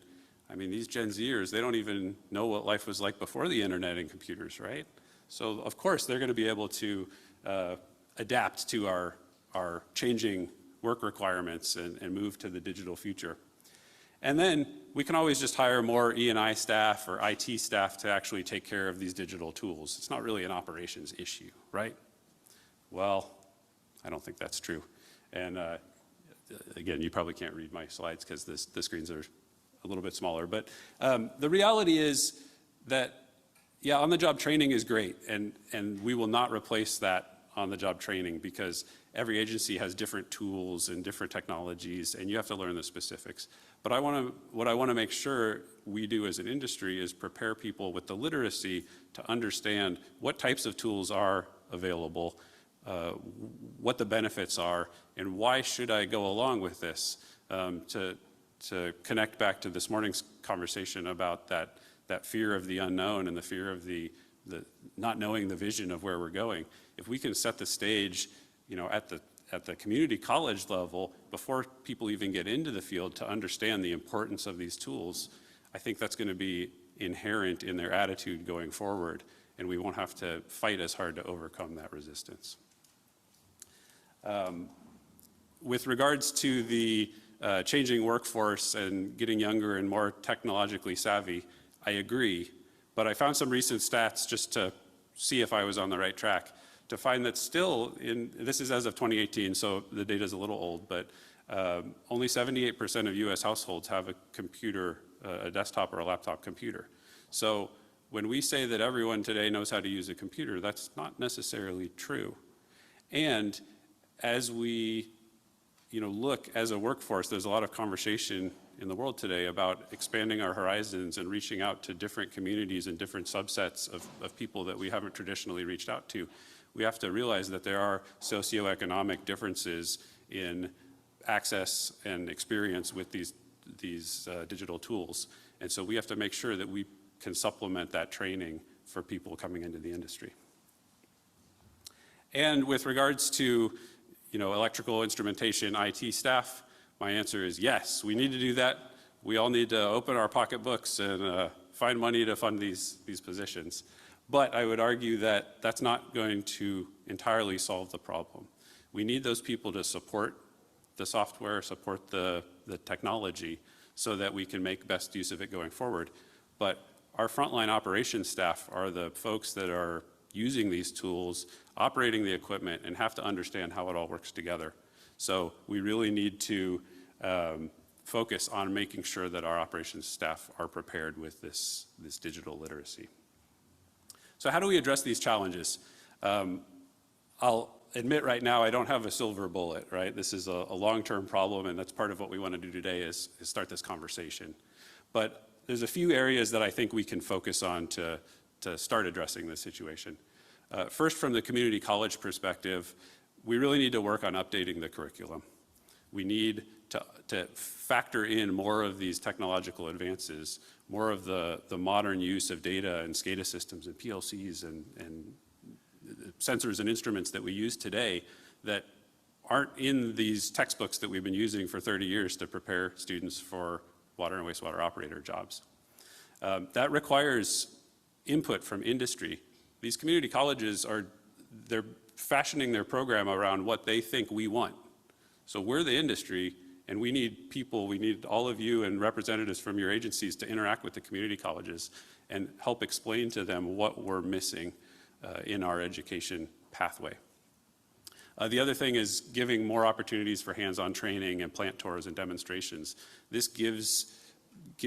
I mean, these Gen Zers, they don't even know what life was like before the internet and computers, right? So of course, they're going to be able to adapt to our changing work requirements and move to the digital future. And then we can always just hire more E&I staff or IT staff to actually take care of these digital tools. It's not really an operations issue, right? Well, I don't think that's true. And again, you probably can't read my slides because the screens are a little bit smaller. But the reality is that, yeah, on-the-job training is great, and we will not replace that on-the-job training because every agency has different tools and different technologies, and you have to learn the specifics. But what I want to make sure we do as an industry is prepare people with the literacy to understand what types of tools are available, what the benefits are, and why should I go along with this, to connect back to this morning's conversation about that fear of the unknown and the fear of the not knowing the vision of where we're going. If we can set the stage, at the community college level before people even get into the field to understand the importance of these tools, I think that's going to be inherent in their attitude going forward, and we won't have to fight as hard to overcome that resistance. With regards to the changing workforce and getting younger and more technologically savvy, I agree, but I found some recent stats just to see if I was on the right track, to find that still, this is as of 2018, so the data is a little old, but only 78% of US households have a computer, a desktop or a laptop computer. So when we say that everyone today knows how to use a computer, that's not necessarily true. And as we look as a workforce, there's a lot of conversation in the world today about expanding our horizons and reaching out to different communities and different subsets of people that we haven't traditionally reached out to. We have to realize that there are socioeconomic differences in access and experience with these digital tools. And so we have to make sure that we can supplement that training for people coming into the industry. And with regards to electrical instrumentation, IT staff, my answer is yes, we need to do that. We all need to open our pocketbooks and find money to fund these positions. But I would argue that that's not going to entirely solve the problem. We need those people to support the software, support the technology, so that we can make best use of it going forward. But our frontline operations staff are the folks that are using these tools, operating the equipment, and have to understand how it all works together. So we really need to focus on making sure that our operations staff are prepared with this digital literacy. So how do we address these challenges? I'll admit right now I don't have a silver bullet, right? This is a long-term problem, and that's part of what we want to do today is start this conversation. But there's a few areas that I think we can focus on to start addressing this situation. First, from the community college perspective, we really need to work on updating the curriculum. We need to factor in more of these technological advances, more of the modern use of data and SCADA systems and PLCs and sensors and instruments that we use today that aren't in these textbooks that we've been using for 30 years to prepare students for water and wastewater operator jobs. That requires input from industry. These community colleges they're fashioning their program around what they think we want. So we're the industry, And we need people, we need all of you and representatives from your agencies to interact with the community colleges and help explain to them what we're missing in our education pathway. The other thing is giving more opportunities for hands-on training and plant tours and demonstrations. This gives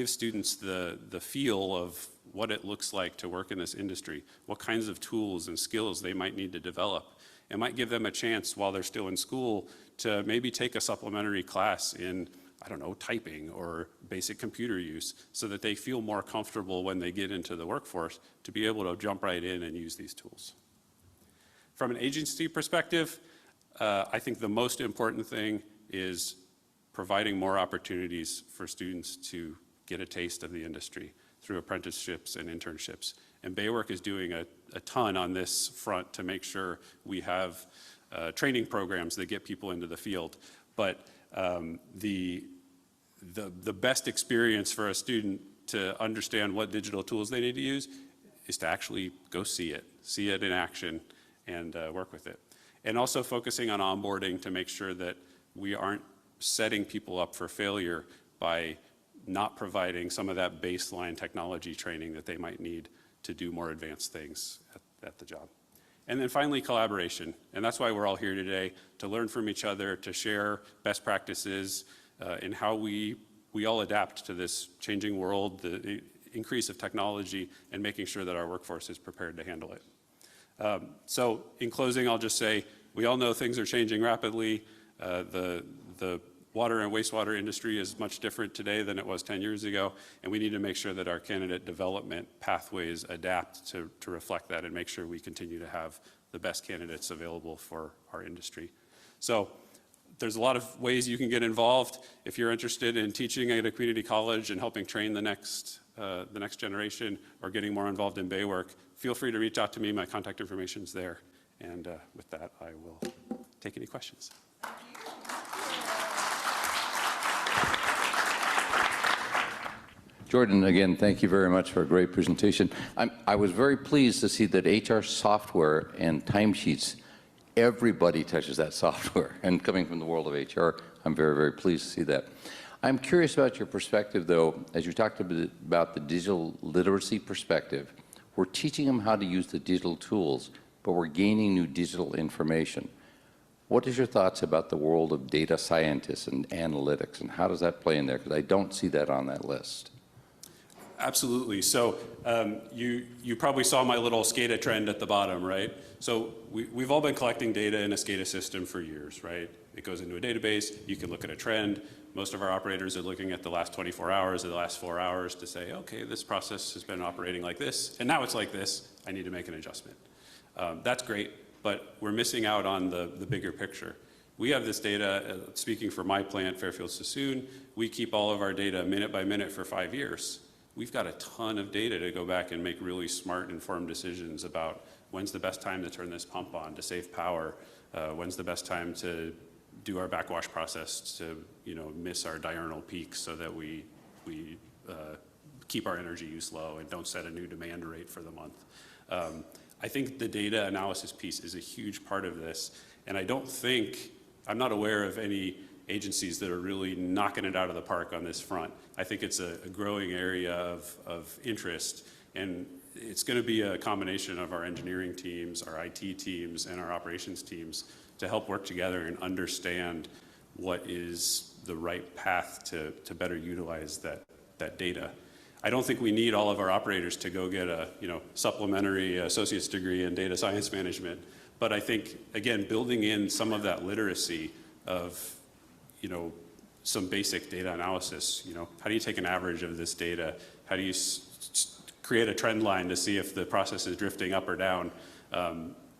students the feel of what it looks like to work in this industry, what kinds of tools and skills they might need to develop. It might give them a chance while they're still in school to maybe take a supplementary class in, I don't know, typing or basic computer use so that they feel more comfortable when they get into the workforce to be able to jump right in and use these tools. From an agency perspective, I think the most important thing is providing more opportunities for students to get a taste of the industry through apprenticeships and internships. And Baywork is doing a ton on this front to make sure we have training programs that get people into the field. But the best experience for a student to understand what digital tools they need to use is to actually go see it in action and work with it. And also focusing on onboarding to make sure that we aren't setting people up for failure by not providing some of that baseline technology training that they might need to do more advanced things at the job. And then finally, collaboration. And that's why we're all here today, to learn from each other, to share best practices in how we all adapt to this changing world, the increase of technology, and making sure that our workforce is prepared to handle it. So in closing, I'll just say, we all know things are changing rapidly. The water and wastewater industry is much different today than it was 10 years ago, and we need to make sure that our candidate development pathways adapt to reflect that and make sure we continue to have the best candidates available for our industry. So there's a lot of ways you can get involved. If you're interested in teaching at a community college and helping train the next generation or getting more involved in Baywork, feel free to reach out to me. My contact information is there. And with that, I will take any questions. Jordan, again, thank you very much for a great presentation. I was very pleased to see that HR software and timesheets, everybody touches that software. And coming from the world of HR, I'm very, very pleased to see that. I'm curious about your perspective, though, as you talked about the digital literacy perspective. We're teaching them how to use the digital tools, but we're gaining new digital information. What is your thoughts about the world of data scientists and analytics, and how does that play in there? Because I don't see that on that list. Absolutely. So you probably saw my little SCADA trend at the bottom, right? So we've all been collecting data in a SCADA system for years, right? It goes into a database. You can look at a trend. Most of our operators are looking at the last 24 hours or the last 4 hours to say, okay, this process has been operating like this, and now it's like this. I need to make an adjustment. That's great, but we're missing out on the bigger picture. We have this data, speaking for my plant, Fairfield Sassoon, we keep all of our data minute by minute for 5 years. We've got a ton of data to go back and make really smart, informed decisions about when's the best time to turn this pump on to save power, when's the best time to do our backwash process to miss our diurnal peaks so that we keep our energy use low and don't set a new demand rate for the month. I think the data analysis piece is a huge part of this, and I'm not aware of any agencies that are really knocking it out of the park on this front. I think it's a growing area of interest, and it's going to be a combination of our engineering teams, our IT teams, and our operations teams to help work together and understand what is the right path to better utilize that data. I don't think we need all of our operators to go get a supplementary associate's degree in data science management, but I think, again, building in some of that literacy of some basic data analysis. How do you take an average of this data? How do you create a trend line to see if the process is drifting up or down?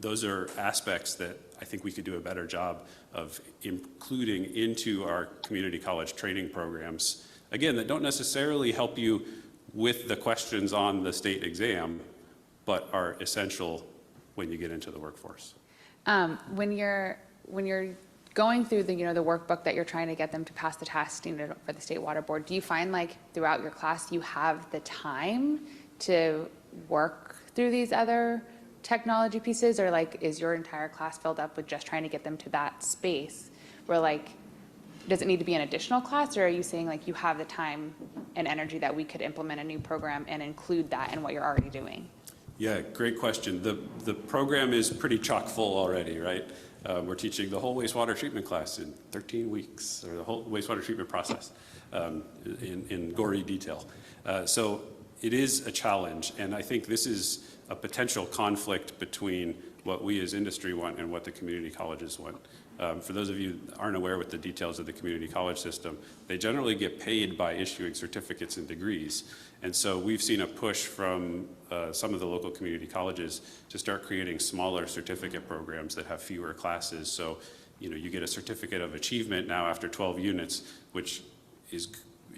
Those are aspects that I think we could do a better job of including into our community college training programs. Again, that don't necessarily help you with the questions on the state exam, but are essential when you get into the workforce. When you're going through the workbook that you're trying to get them to pass the testing for the State Water Board, do you find like throughout your class you have the time to work through these other technology pieces, or like is your entire class filled up with just trying to get them to that space where like does it need to be an additional class, or are you saying like you have the time and energy that we could implement a new program and include that in what you're already doing? Yeah, great question. The program is pretty chock full already, right? We're teaching the whole wastewater treatment class in 13 weeks, or the whole wastewater treatment process in gory detail. So it is a challenge, and I think this is a potential conflict between what we as industry want and what the community colleges want. For those of you that aren't aware with the details of the community college system, they generally get paid by issuing certificates and degrees. And so we've seen a push from some of the local community colleges to start creating smaller certificate programs that have fewer classes. So, you get a certificate of achievement now after 12 units, which is,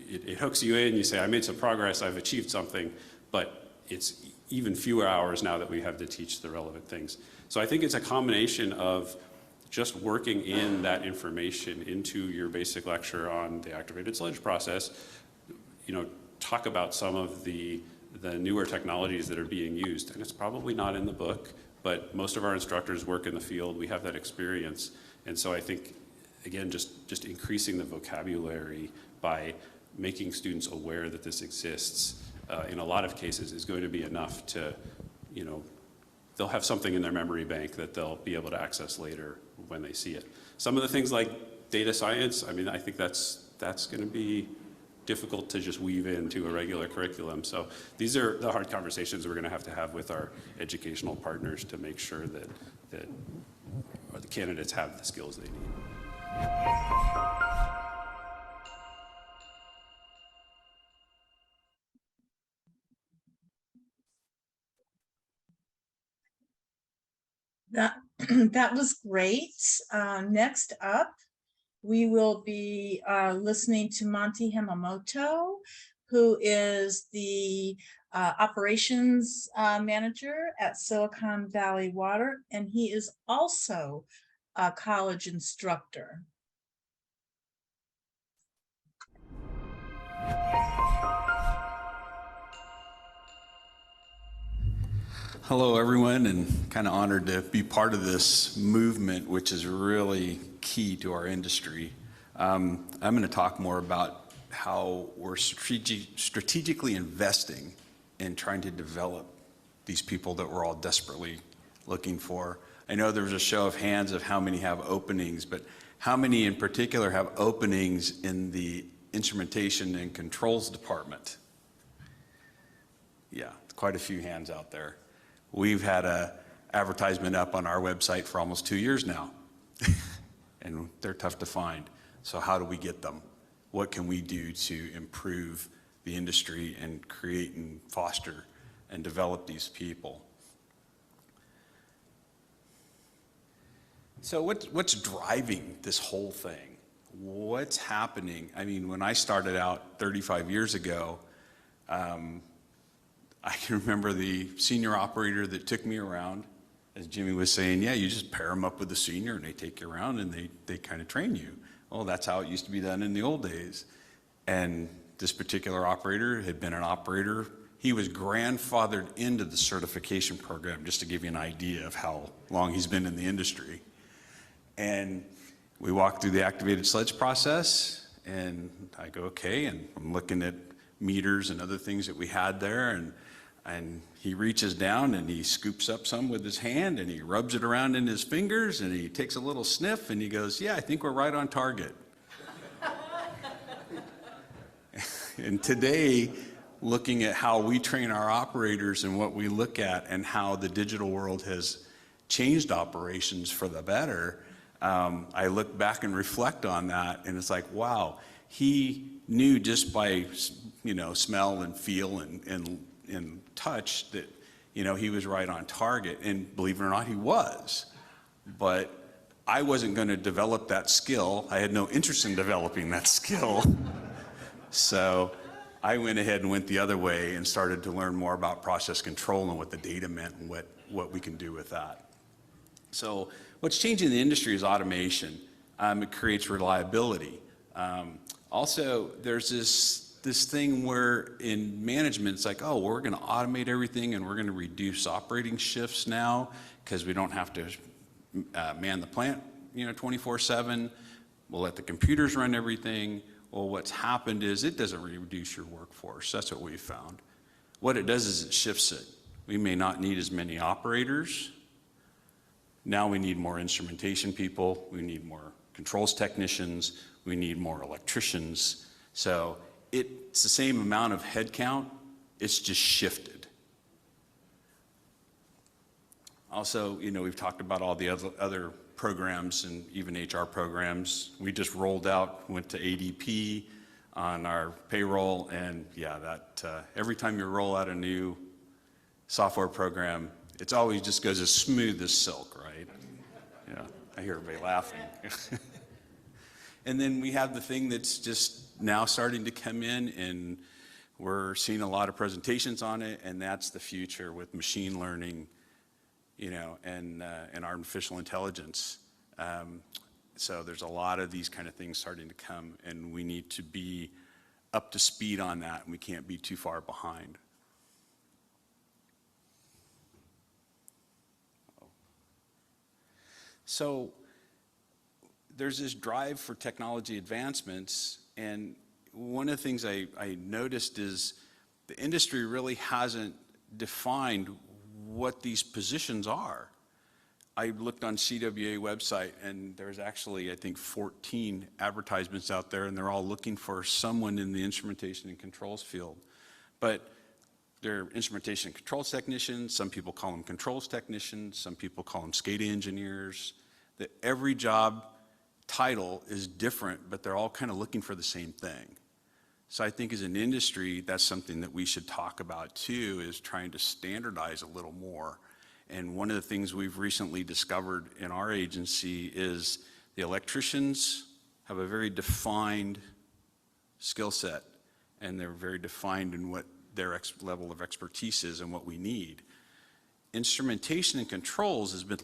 it hooks you in, you say, I made some progress, I've achieved something, but it's even fewer hours now that we have to teach the relevant things. So I think it's a combination of just working in that information into your basic lecture on the activated sludge process, talk about some of the newer technologies that are being used. And it's probably not in the book, but most of our instructors work in the field. We have that experience. And so I think, again, just increasing the vocabulary by making students aware that this exists in a lot of cases is going to be enough to, they'll have something in their memory bank that they'll be able to access later when they see it. Some of the things like data science, I think that's going to be difficult to just weave into a regular curriculum. So these are the hard conversations we're going to have with our educational partners to make sure that the candidates have the skills they need. That was great. Next up, we will be listening to Monty Hamamoto, who is the operations manager at Silicon Valley Water, and he is also a college instructor. Hello, everyone, and kind of honored to be part of this movement, which is really key to our industry. I'm going to talk more about how we're strategically investing in trying to develop these people that we're all desperately looking for. I know there was a show of hands of how many have openings, but how many in particular have openings in the instrumentation and controls department? Yeah, quite a few hands out there. We've had an advertisement up on our website for almost 2 years now, and they're tough to find. So how do we get them? What can we do to improve the industry and create and foster and develop these people? So what's driving this whole thing? What's happening? When I started out 35 years ago, I can remember the senior operator that took me around, as Jimmy was saying, yeah, you just pair them up with the senior and they take you around and they kind of train you. Well, that's how it used to be done in the old days. And this particular operator had been an operator. He was grandfathered into the certification program, just to give you an idea of how long he's been in the industry. And we walked through the activated sludge process, and I go, okay, and I'm looking at meters and other things that we had there, and he reaches down and he scoops up some with his hand and he rubs it around in his fingers and he takes a little sniff and he goes, yeah, I think we're right on target. And today, looking at how we train our operators and what we look at and how the digital world has changed operations for the better, I look back and reflect on that, and it's like, wow, he knew just by smell and feel and touch that he was right on target, and believe it or not, he was. But I wasn't going to develop that skill. I had no interest in developing that skill. So I went ahead and went the other way and started to learn more about process control and what the data meant and what we can do with that. So what's changing in the industry is automation. It creates reliability. Also, there's this thing where in management, it's like, oh, we're going to automate everything and we're going to reduce operating shifts now because we don't have to man the plant 24/7. we'll let the computers run everything. Well, what's happened is it doesn't reduce your workforce. That's what we've found. What it does is it shifts it. We may not need as many operators. Now we need more instrumentation people. We need more controls technicians. We need more electricians. So it's the same amount of headcount. It's just shifted. Also, we've talked about all the other programs and even HR programs. We just rolled out, went to ADP on our payroll, and yeah, that every time you roll out a new software program, it's always just goes as smooth as silk, right? Yeah, I hear everybody laughing. And then we have the thing that's just now starting to come in, and we're seeing a lot of presentations on it, and that's the future with machine learning, and artificial intelligence. So there's a lot of these kind of things starting to come, and we need to be up to speed on that, and we can't be too far behind. So there's this drive for technology advancements, and one of the things I noticed is the industry really hasn't defined what these positions are. I looked on CWA website, and there's actually, I think, 14 advertisements out there, and they're all looking for someone in the instrumentation and controls field. But they're instrumentation and controls technicians. Some people call them controls technicians. Some people call them SCADA engineers. That every job title is different, but they're all kind of looking for the same thing. So I think as an industry, that's something that we should talk about too, is trying to standardize a little more. And one of the things we've recently discovered in our agency is the electricians have a very defined skill set, and they're very defined in what their level of expertise is and what we need. Instrumentation and controls has been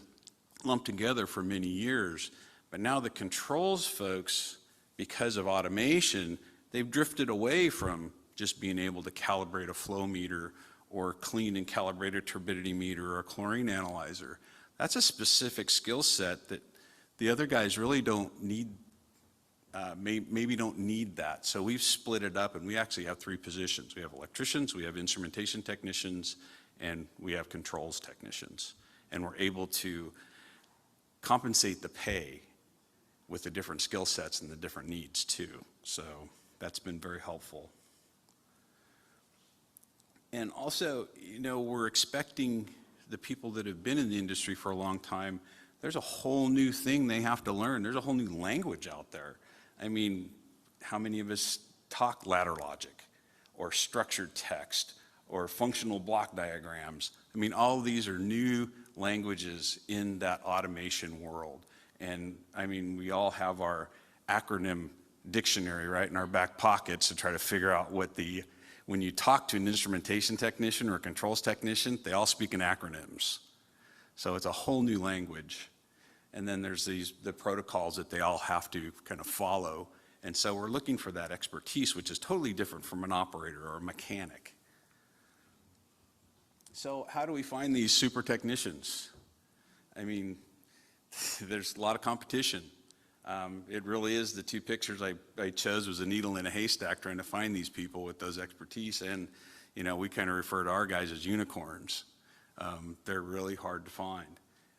lumped together for many years, but now the controls folks, because of automation, they've drifted away from just being able to calibrate a flow meter or clean and calibrate a turbidity meter or a chlorine analyzer. That's a specific skill set that the other guys really don't need, maybe don't need that. So we've split it up, and we actually have 3 positions. We have electricians, we have instrumentation technicians, and we have controls technicians. And we're able to compensate the pay with the different skill sets and the different needs too. So that's been very helpful. And also, we're expecting the people that have been in the industry for a long time, there's a whole new thing they have to learn. There's a whole new language out there. I mean, how many of us talk ladder logic or structured text or functional block diagrams? I mean, all of these are new languages in that automation world. And I mean, we all have our acronym dictionary right in our back pockets to try to figure out what when you talk to an instrumentation technician or a controls technician, they all speak in acronyms. So it's a whole new language. And then there's the protocols that they all have to kind of follow. And so we're looking for that expertise, which is totally different from an operator or a mechanic. So how do we find these super technicians? I mean, there's a lot of competition. It really is the 2 pictures I chose was a needle in a haystack trying to find these people with those expertise. And, we kind of refer to our guys as unicorns. They're really hard to find.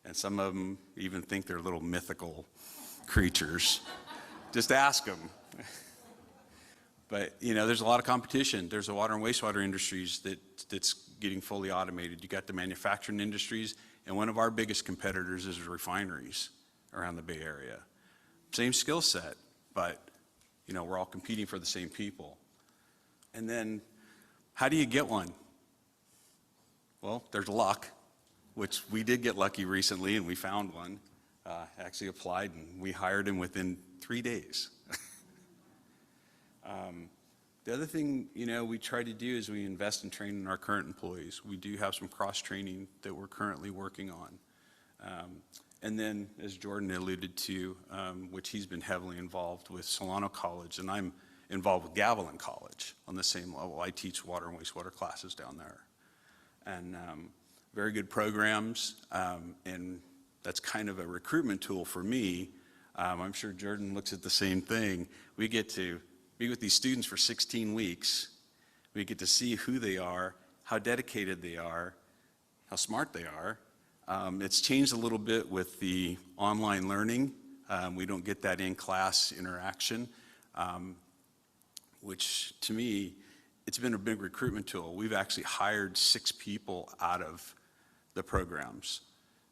And some of them even think they're little mythical creatures. Just ask them. But, there's a lot of competition. There's the water and wastewater industries that's getting fully automated. You got the manufacturing industries, and one of our biggest competitors is refineries around the Bay Area. Same skill set, but, we're all competing for the same people. And then, how do you get one? Well, there's luck, which we did get lucky recently, and we found one. Actually applied, and we hired him within 3 days. The other thing, we try to do is we invest in training our current employees. We do have some cross-training that we're currently working on. And then, as Jordan alluded to, which he's been heavily involved with Solano College, and I'm involved with Gavilan College on the same level. I teach water and wastewater classes down there. And very good programs, and that's kind of a recruitment tool for me I'm sure Jordan looks at the same thing. We get to be with these students for 16 weeks. We get to see who they are, how dedicated they are, how smart they are. It's changed a little bit with the online learning. We don't get that in-class interaction, which to me, it's been a big recruitment tool. We've actually hired 6 people out of the programs.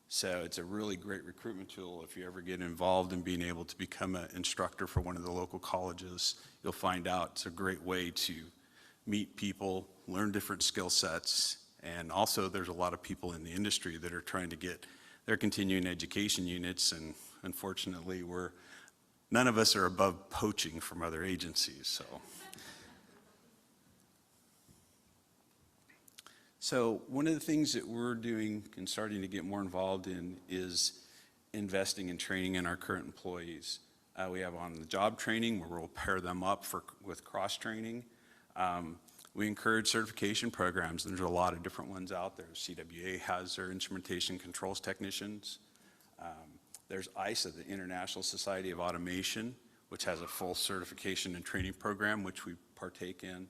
So it's a really great recruitment tool. If you ever get involved in being able to become an instructor for one of the local colleges, you'll find out it's a great way to meet people, learn different skill sets, and also there's a lot of people in the industry that are trying to get their continuing education units, and unfortunately none of us are above poaching from other agencies. So one of the things that we're doing and starting to get more involved in is investing in training in our current employees. We have on-the-job training where we'll pair them up with cross-training. We encourage certification programs, and there's a lot of different ones out there. CWA has their instrumentation controls technicians. There's ISA, the International Society of Automation, which has a full certification and training program, which we partake in.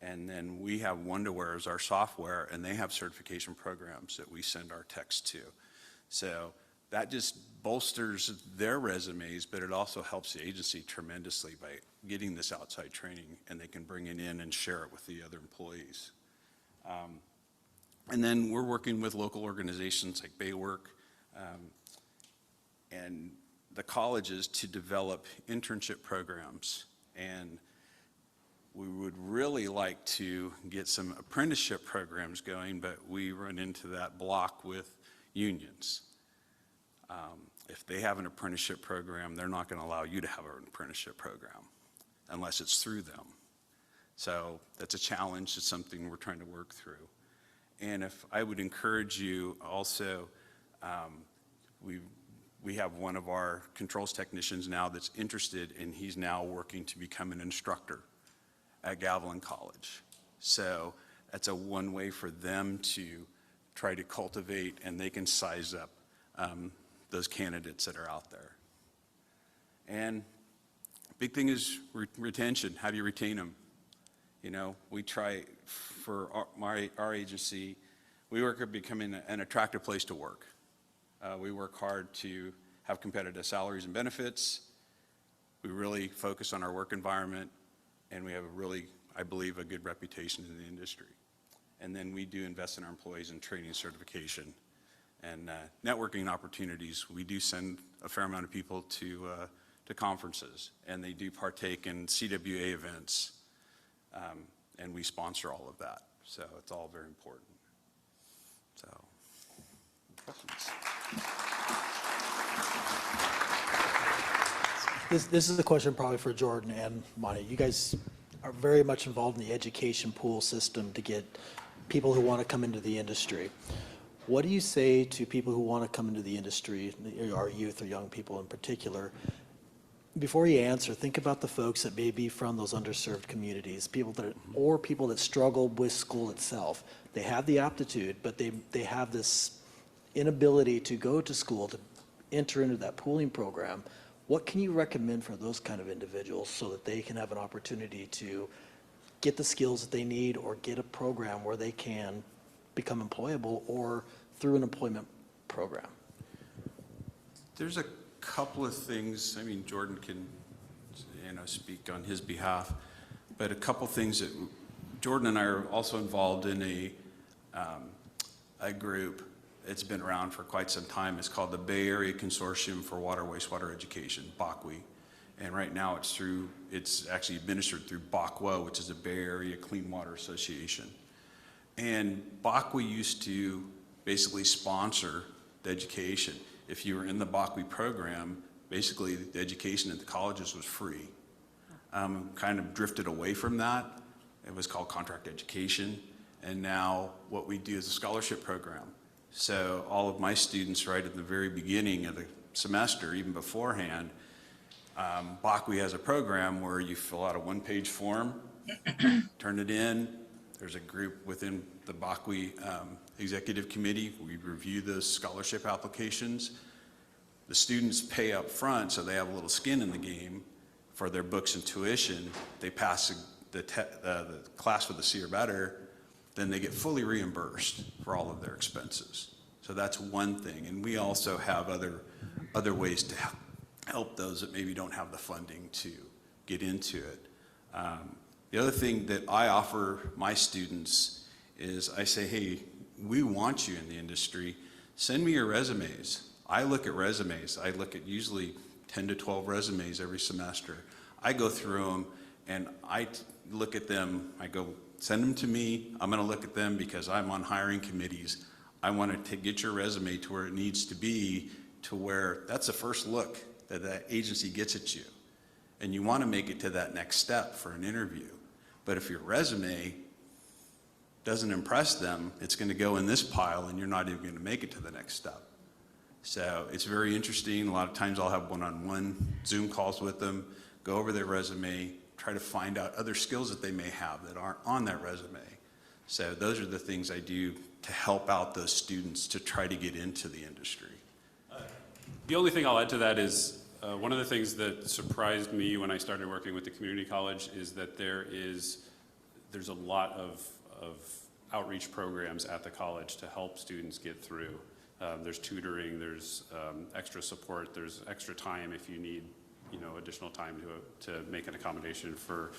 And then we have Wonderware as our software, and they have certification programs that we send our techs to. So that just bolsters their resumes, but it also helps the agency tremendously by getting this outside training, and they can bring it in and share it with the other employees. And then we're working with local organizations like Baywork and the colleges to develop internship programs. And we would really like to get some apprenticeship programs going, but we run into that block with unions. If they have an apprenticeship program, they're not going to allow you to have an apprenticeship program unless it's through them. So that's a challenge. It's something we're trying to work through. And if I would encourage you also, we have one of our controls technicians now that's interested, and he's now working to become an instructor at Gavilan College. So that's a one way for them to try to cultivate, and they can size up those candidates that are out there. And big thing is retention. How do you retain them? You know, we try for our agency, we work at becoming an attractive place to work. We work hard to have competitive salaries and benefits. We really focus on our work environment, and we have a really, I believe, a good reputation in the industry. And then we do invest in our employees in training, certification, and networking opportunities. We do send a fair amount of people to conferences, and they do partake in CWA events, and we sponsor all of that. So it's all very important. So, questions? This is a question probably for Jordan and Monty. You guys are very much involved in the education pool system to get people who want to come into the industry. What do you say to people who want to come into the industry, our youth or young people in particular? Before you answer, think about the folks that may be from those underserved communities, people that struggle with school itself. They have the aptitude, but they have this inability to go to school, to enter into that pooling program. What can you recommend for those kind of individuals so that they can have an opportunity to get the skills that they need or get a program where they can become employable or through an employment program? There's a couple of things. I mean, Jordan can, speak on his behalf, but a couple things that Jordan and I are also involved in a group. It's been around for quite some time. It's called the Bay Area Consortium for Water Wastewater Education, BACWE. And right now it's actually administered through BACWA, which is the Bay Area Clean Water Association. And BACWE used to basically sponsor the education. If you were in the BACWE program, basically the education at the colleges was free. Kind of drifted away from that. It was called contract education. And now what we do is a scholarship program. So all of my students, right at the very beginning of the semester, even beforehand, BACWE has a program where you fill out a one-page form, turn it in. There's a group within the BACWE executive committee. We review those scholarship applications. The students pay up front, so they have a little skin in the game for their books and tuition. They pass the class with a C or better, then they get fully reimbursed for all of their expenses. So that's one thing. And we also have other ways to help those that maybe don't have the funding to get into it. The other thing that I offer my students is I say, hey, we want you in the industry. Send me your resumes. I look at resumes. I look at usually 10 to 12 resumes every semester. I go through them and I look at them. I go, send them to me. I'm going to look at them because I'm on hiring committees. I want to get your resume to where it needs to be, to where that's the first look that that agency gets at you. And you want to make it to that next step for an interview. But if your resume doesn't impress them, it's going to go in this pile and you're not even going to make it to the next step. So it's very interesting. A lot of times I'll have one-on-one Zoom calls with them, go over their resume, try to find out other skills that they may have that aren't on that resume. So those are the things I do to help out those students to try to get into the industry. The only thing I'll add to that is one of the things that surprised me when I started working with the community college is that there's a lot of outreach programs at the college to help students get through. There's tutoring, there's extra support, there's extra time if you need additional time to make an accommodation for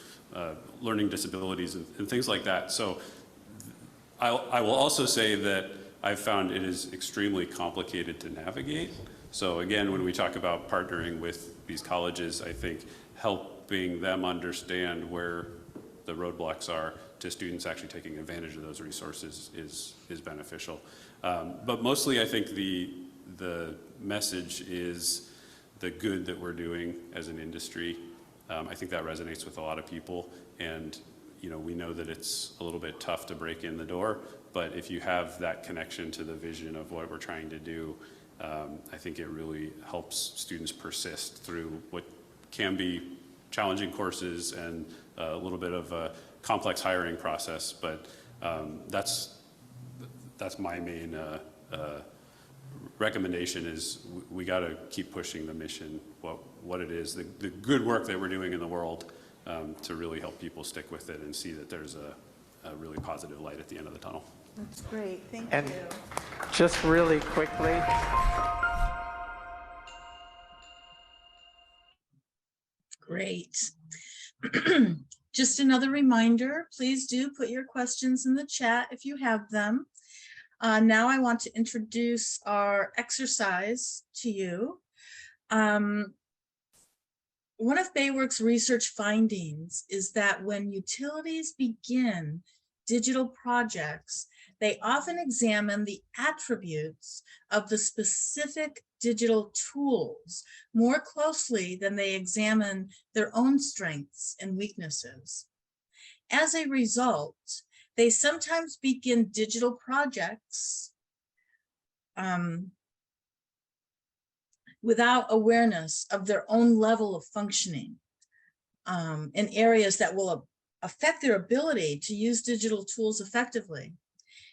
learning disabilities and things like that. So I will also say that I've found it is extremely complicated to navigate. So again, when we talk about partnering with these colleges, I think helping them understand where the roadblocks are to students actually taking advantage of those resources is beneficial. But mostly I think the message is the good that we're doing as an industry. I think that resonates with a lot of people, and we know that it's a little bit tough to break in the door, but if you have that connection to the vision of what we're trying to do, I think it really helps students persist through what can be challenging courses and a little bit of a complex hiring process, but that's my main recommendation is we got to keep pushing the mission, what it is, the good work that we're doing in the world to really help people stick with it and see that there's a really positive light at the end of the tunnel. That's great. Thank And you. just really quickly, Great. Just another reminder, please do put your questions in the chat if you have them. Now I want to introduce our exercise to you. One of Bayworks' research findings is that when utilities begin digital projects, they often examine the attributes of the specific digital tools more closely than they examine their own strengths and weaknesses. As a result, they sometimes begin digital projects without awareness of their own level of functioning in areas that will affect their ability to use digital tools effectively.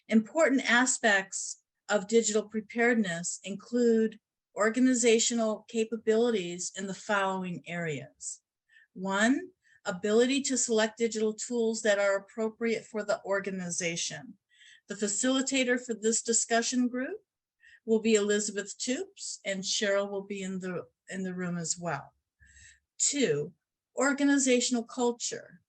Important aspects of digital preparedness include organizational capabilities in the following areas. 1, ability to select digital tools that are appropriate for the organization. The facilitator for this discussion group will be Elizabeth Toops, and Cheryl will be in the room as well. 2, organizational culture.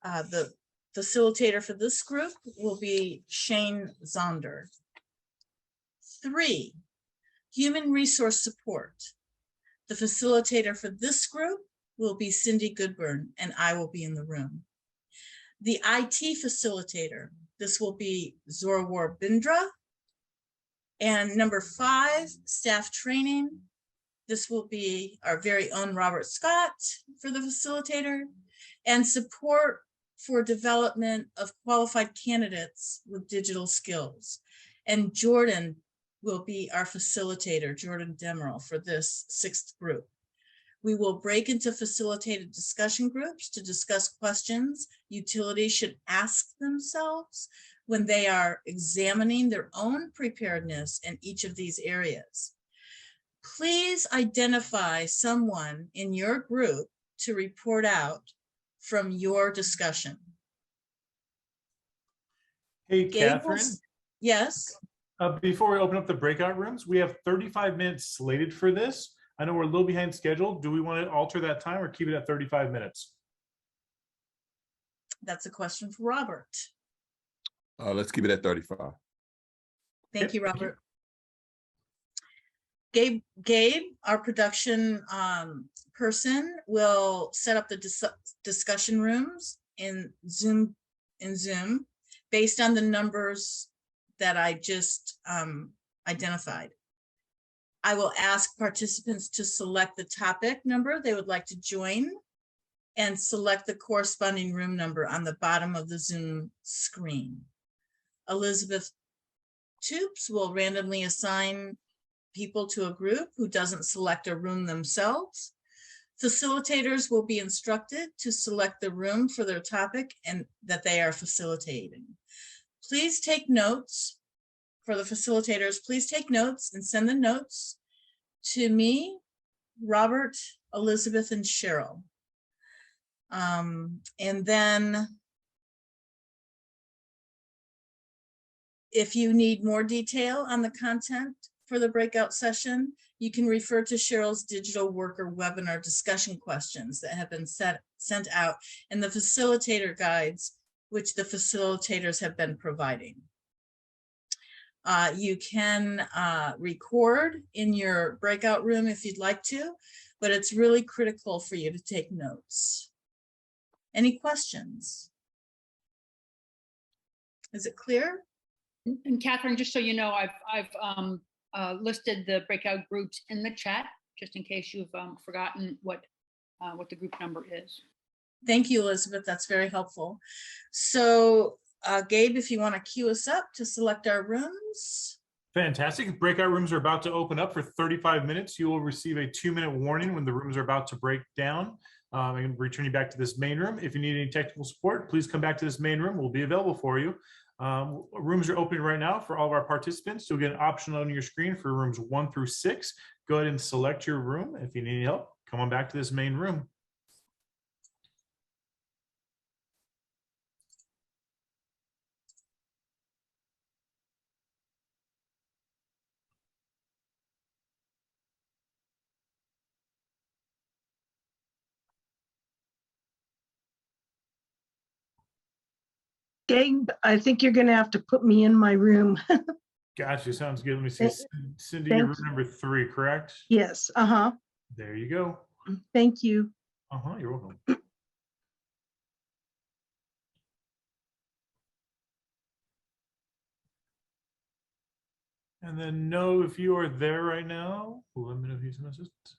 The facilitator for this group will be Shane Zonder. 3, human resource support. The facilitator for this group will be Cindy Goodburn, and I will be in the room. The IT facilitator, this will be Zorawar Bindra. And number 5, staff training. This will be our very own Robert Scott for the facilitator, and support for development of qualified candidates with digital skills. And Jordan will be our facilitator, Jordan Demerel, for this 6th group. We will break into facilitated discussion groups to discuss questions utilities should ask themselves when they are examining their own preparedness in each of these areas. Please identify someone in your group to report out from your discussion. Hey, Gabe will Catherine, yes. before we open up the breakout rooms, we have 35 minutes slated for this. I know we're a little behind schedule. Do we want to alter that time or keep it at 35 minutes? That's a question for Robert. Let's keep it at 35. Thank you, Robert. Gabe, our production person, will set up the discussion rooms in Zoom based on the numbers that I just identified. I will ask participants to select the topic number they would like to join and select the corresponding room number on the bottom of the Zoom screen. Elizabeth Toops will randomly assign people to a group who doesn't select a room themselves. Facilitators will be instructed to select the room for their topic and that they are facilitating. Please take notes. For the facilitators, please take notes and send the notes to me, Robert, Elizabeth, and Cheryl. And then if you need more detail on the content for the breakout session, you can refer to Cheryl's digital worker webinar discussion questions that have been sent out and the facilitator guides, which the facilitators have been providing. You can record in your breakout room if you'd like to, but it's really critical for you to take notes. Any questions? Is it clear? And Catherine, just so you know, I've listed the breakout groups in the chat, just in case you've forgotten what the group number is. Thank you, Elizabeth. That's very helpful. So Gabe, if you want to cue us up to select our rooms. Fantastic. Breakout rooms are about to open up for 35 minutes. You will receive a 2-minute warning when the rooms are about to break down. I'm going to return you back to this main room. If you need any technical support, please come back to this main room. We'll be available for you. Rooms are open right now for all of our participants. You'll get an option on your screen for rooms 1 through 6. Go ahead and select your room. If you need any help, come on back to this main room. Gabe, I think you're going to have to put me in my room. Gotcha. Sounds good. Let me see. Cindy, your room number 3, correct? Yes. Uh-huh. There you go. Thank you. Uh-huh. You're welcome. And then know if you are there right now. Let me know if you need some assistance.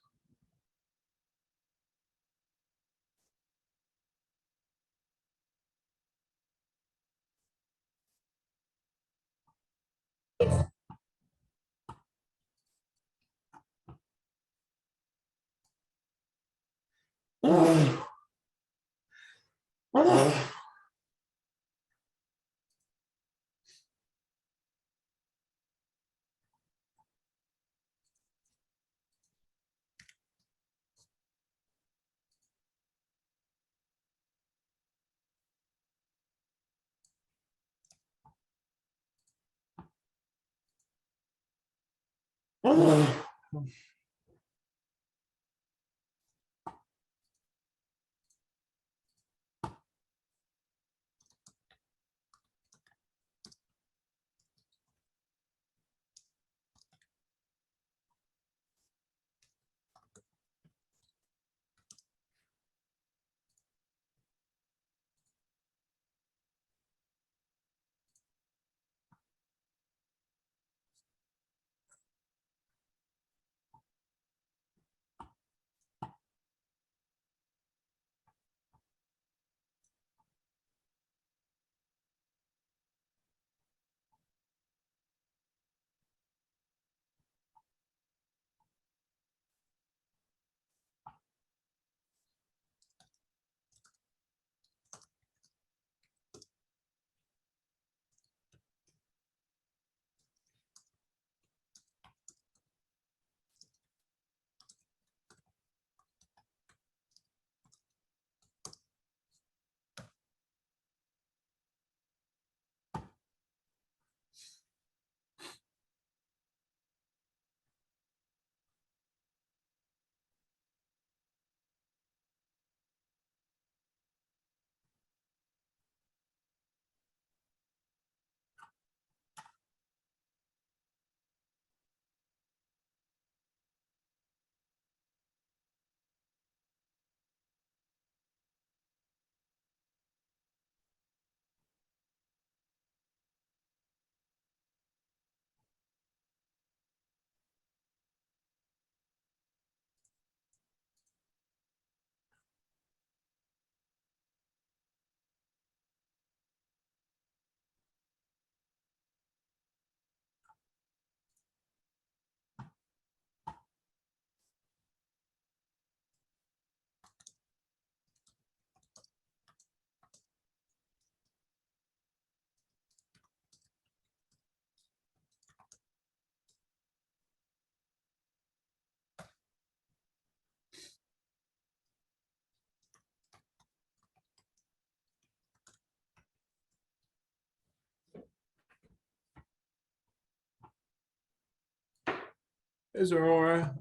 Is Aurora.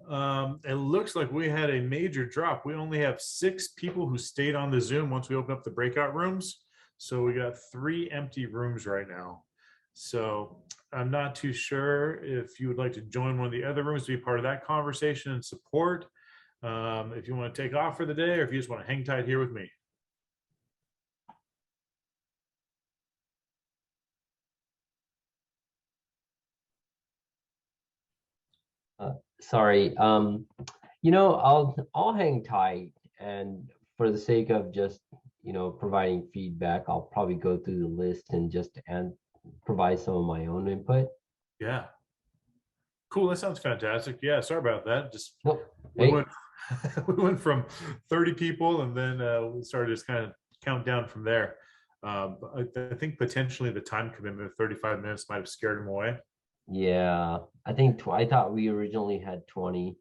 It looks like we had a major drop. We only have 6 people who stayed on the Zoom once we opened up the breakout rooms. So we got 3 empty rooms right now. So I'm not too sure if you would like to join one of the other rooms to be part of that conversation and support. If you want to take off for the day, or if you just want to hang tight here with me. Sorry. I'll hang tight, and for the sake of just providing feedback, I'll probably go through the list and provide some of my own input. Yeah. Cool. That sounds fantastic. Yeah. Sorry about that. Just we Hey. went we went from 30 people, and then we started just kind of count down from there. I think potentially the time commitment of 35 minutes might have scared him away. Yeah, I thought we originally had 20.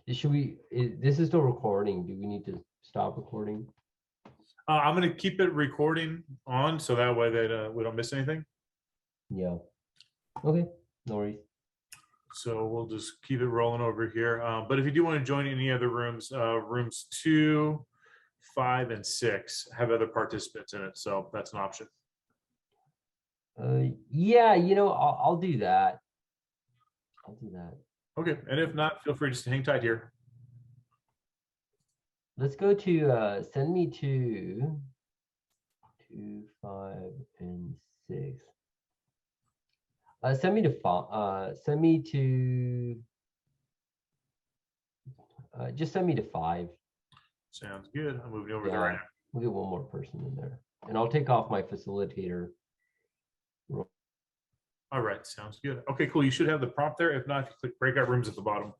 This is still recording. Do we need to stop recording? I'm going to keep it recording on so that way that we don't miss anything. Yeah. Okay. No worries. So we'll just keep it rolling over here. But if you do want to join any other rooms, rooms 2, 5, and 6 have other participants in it. So that's an option. Yeah, I'll do that. I'll do that. Okay. And if not, feel free just to hang tight here. Let's go to send me to 2, 5, and 6. Send me to just send me to 5. Sounds good. I'm moving over there right now. We'll get one more person in there, and I'll take off my facilitator role. All right. Sounds good. Okay, cool. You should have the prompt there. If not, if you click breakout rooms at the bottom.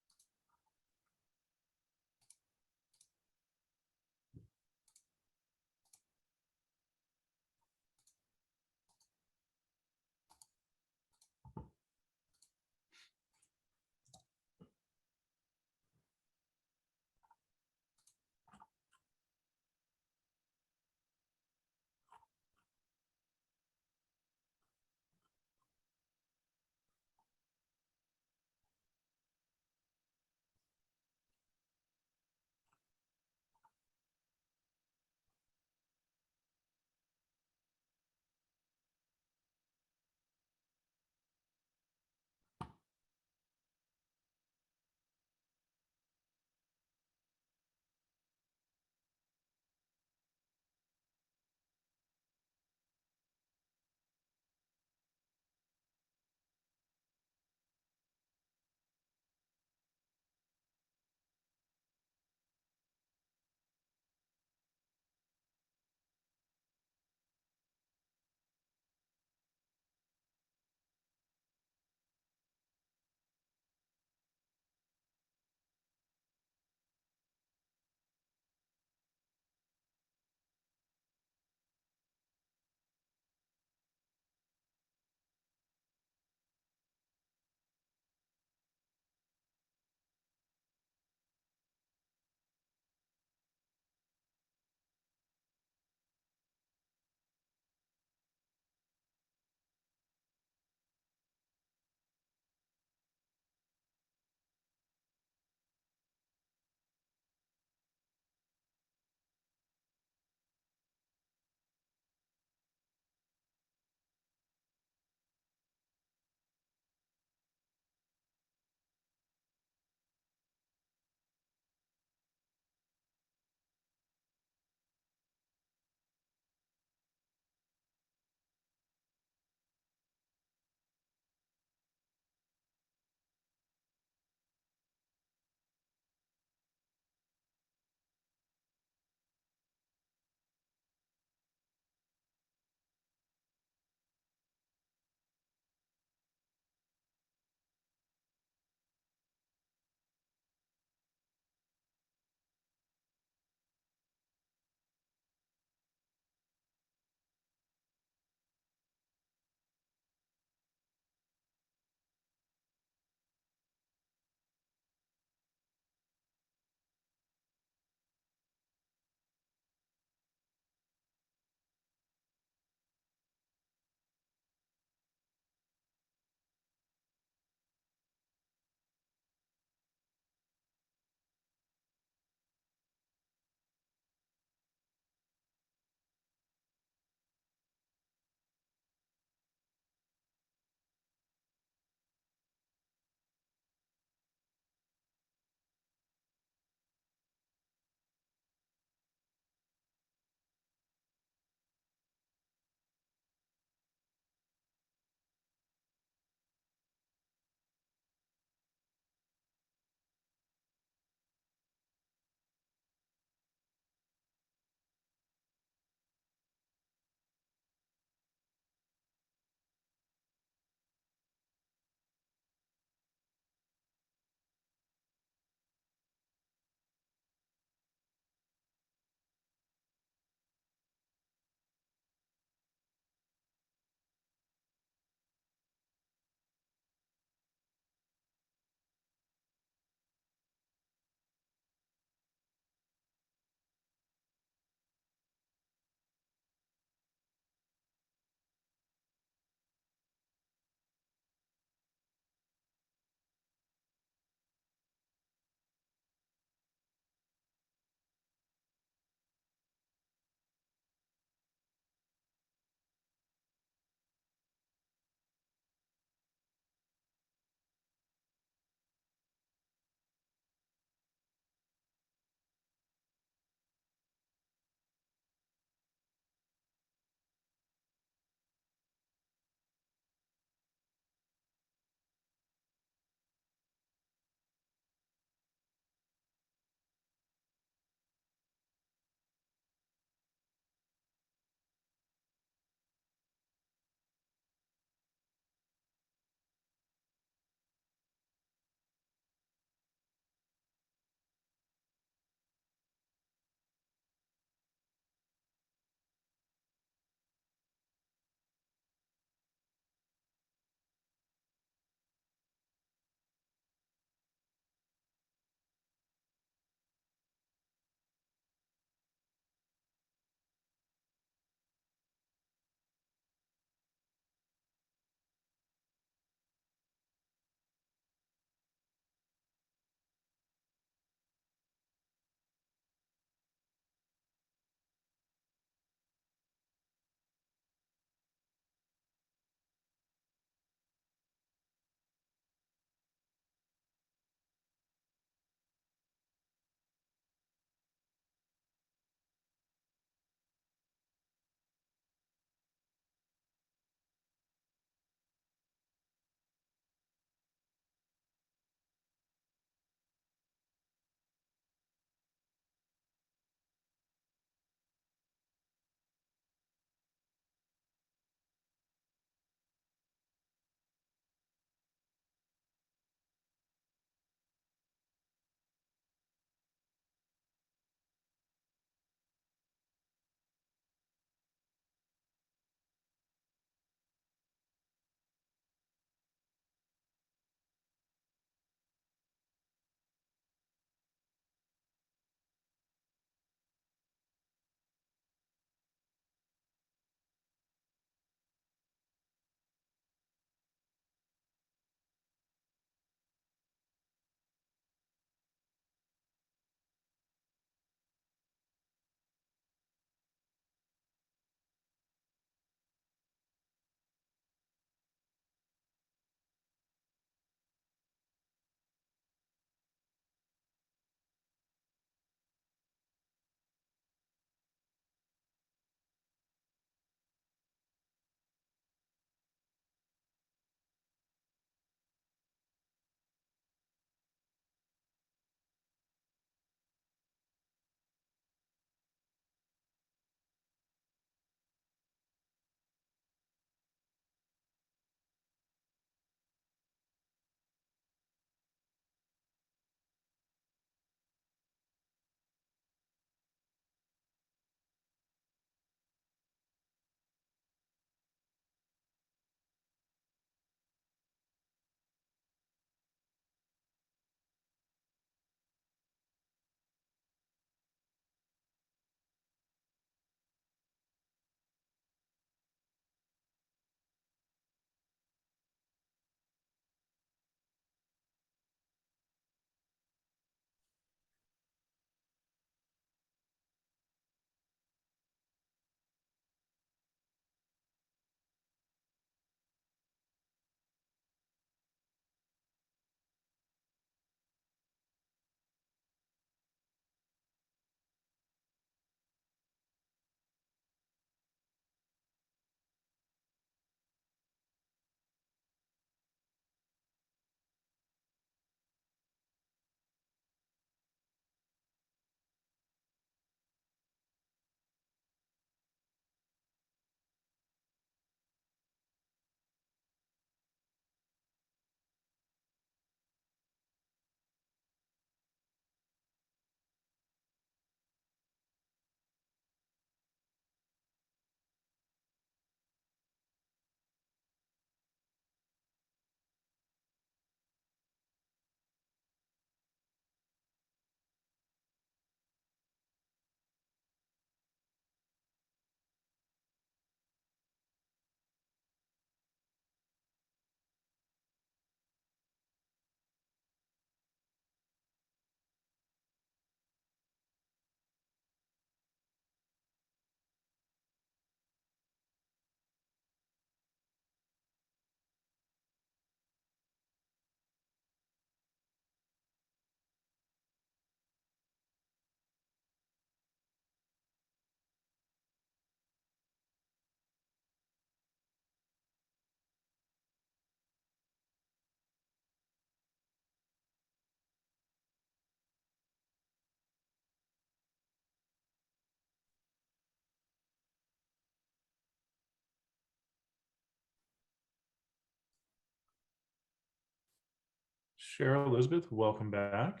Cheryl, Elizabeth, welcome back.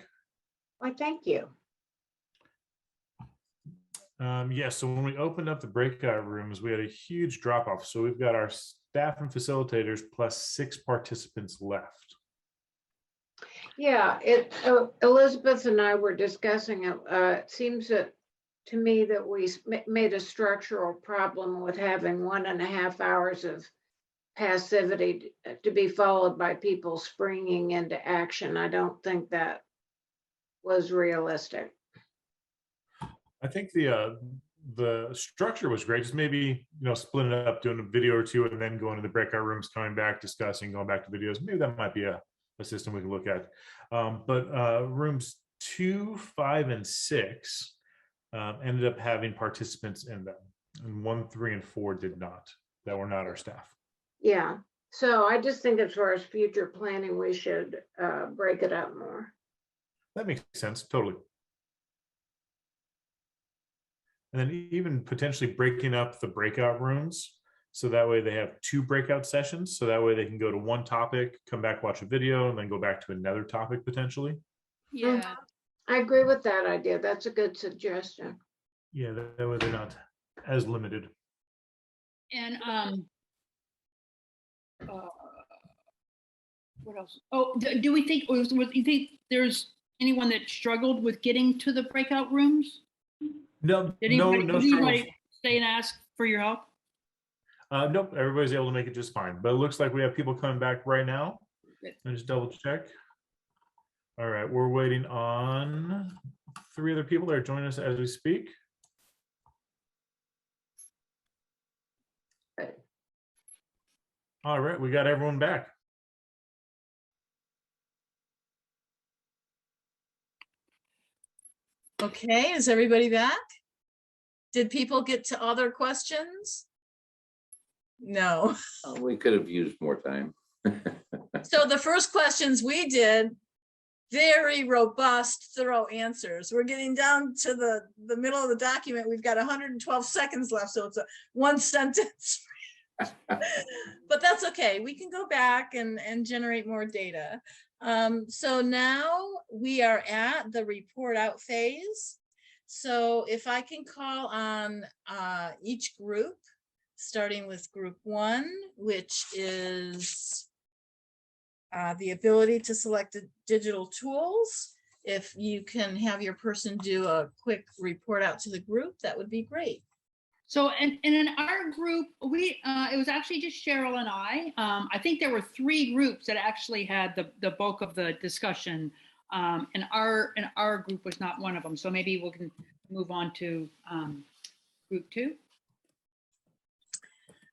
Why, thank you. Yes, so when we opened up the breakout rooms, we had a huge drop off. So we've got our staff and facilitators plus 6 participants left. Yeah, Elizabeth and I were discussing it. It seems that to me that we made a structural problem with having 1.5 hours of passivity to be followed by people springing into action. I don't think that was realistic. I think the structure was great. Just maybe, splitting it up, doing a video or two, and then going to the breakout rooms, coming back, discussing, going back to videos. Maybe that might be a system we can look at. But rooms 2, 5, and 6 ended up having participants in them, and 1, 3, and 4 did not. That were not our staff. Yeah, so I just think as far as future planning, we should break it up more. That makes sense, totally. And then even potentially breaking up the breakout rooms, so that way they have 2 breakout sessions, so that way they can go to one topic, come back, watch a video, and then go back to another topic potentially. Yeah. I agree with that idea. That's a good suggestion. Yeah, that way they're not as limited. And what else? Oh, do we think, or you think there's anyone that struggled with getting to the breakout rooms? No, Did no anybody struggles. stay and ask for your help? Nope, everybody's able to make it just fine. But it looks like we have people coming back right now. Good. Let me just double check. All right, we're waiting on 3 other people that are joining us as we speak. All right, we got everyone back. Okay, is everybody back? Did people get to other questions? No. We could have used more time. So the first questions we did, very robust, thorough answers. We're getting down to the middle of the document. We've got 112 seconds left, so it's a 1 sentence. But that's okay. We can go back and generate more data. So now we are at the report out phase. So if I can call on each group, starting with group 1, which is the ability to select digital tools. If you can have your person do a quick report out to the group, that would be great. So, and in our group, it was actually just Cheryl and I. I think there were 3 groups that actually had the bulk of the discussion. And our group was not one of them. So maybe we can move on to group 2.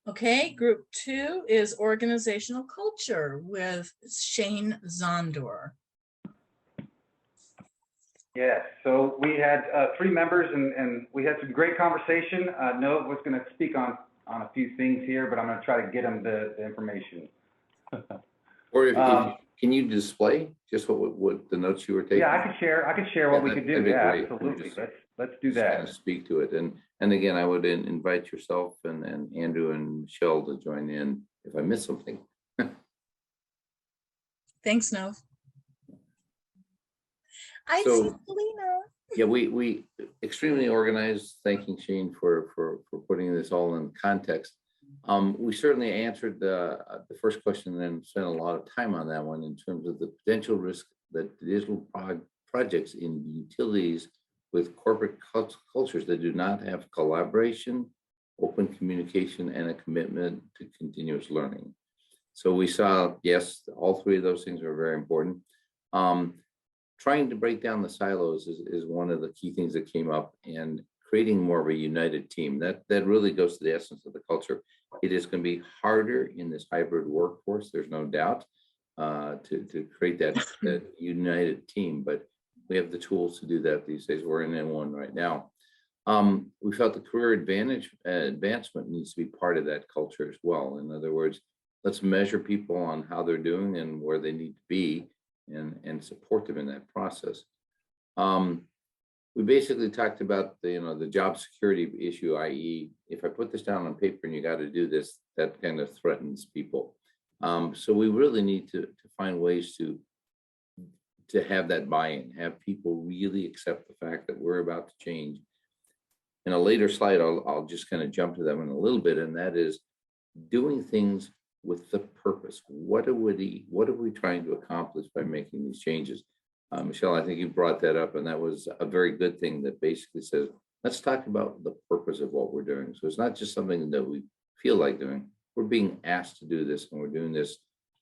Okay, group 2 is organizational culture with Shane Zondor. Yeah, so we had 3 members and we had some great conversation. Noah was going to speak on a few things here, but I'm going to try to get him the information. Or if can you display just what the notes you were taking? Yeah, I could share what we could do. Yeah, absolutely. Let's do that. Kind of speak to it. And again, I would invite yourself and Andrew and Michelle to join in if I miss something. Thanks, Nov. I So, see Selena. Yeah, we extremely organized. Thanking Shane for putting this all in context. We certainly answered the first question and then spent a lot of time on that one in terms of the potential risk that digital projects in utilities with corporate cultures that do not have collaboration, open communication, and a commitment to continuous learning. So we saw, yes, all 3 of those things are very important. Trying to break down the silos is one of the key things that came up, and creating more of a united team. That really goes to the essence of the culture. It is going to be harder in this hybrid workforce, there's no doubt, to create that united team, but we have the tools to do that these days. We're in one right now. We felt the career advancement needs to be part of that culture as well. In other words, let's measure people on how they're doing and where they need to be, and support them in that process. We basically talked about the job security issue, i.e., if I put this down on paper and you got to do this, that kind of threatens people. So we really need to find ways to to have that buy-in, have people really accept the fact that we're about to change. In a later slide, I'll just kind of jump to them in a little bit, and that is doing things with the purpose. What are we trying to accomplish by making these changes? Michelle, I think you brought that up, and that was a very good thing that basically says, let's talk about the purpose of what we're doing. So it's not just something that we feel like doing. We're being asked to do this, and we're doing this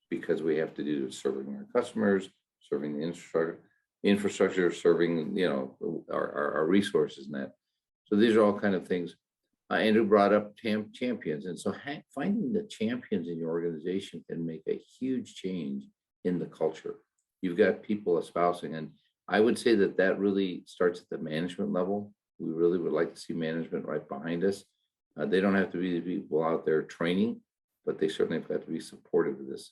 because we have to do it, serving our customers, serving the infrastructure, serving, you know, our resources and that. So these are all kind of things. Andrew brought up champions. And so finding the champions in your organization can make a huge change in the culture. You've got people espousing, and I would say that that really starts at the management level. We really would like to see management right behind us. They don't have to be the people out there training, but they certainly have got to be supportive of this.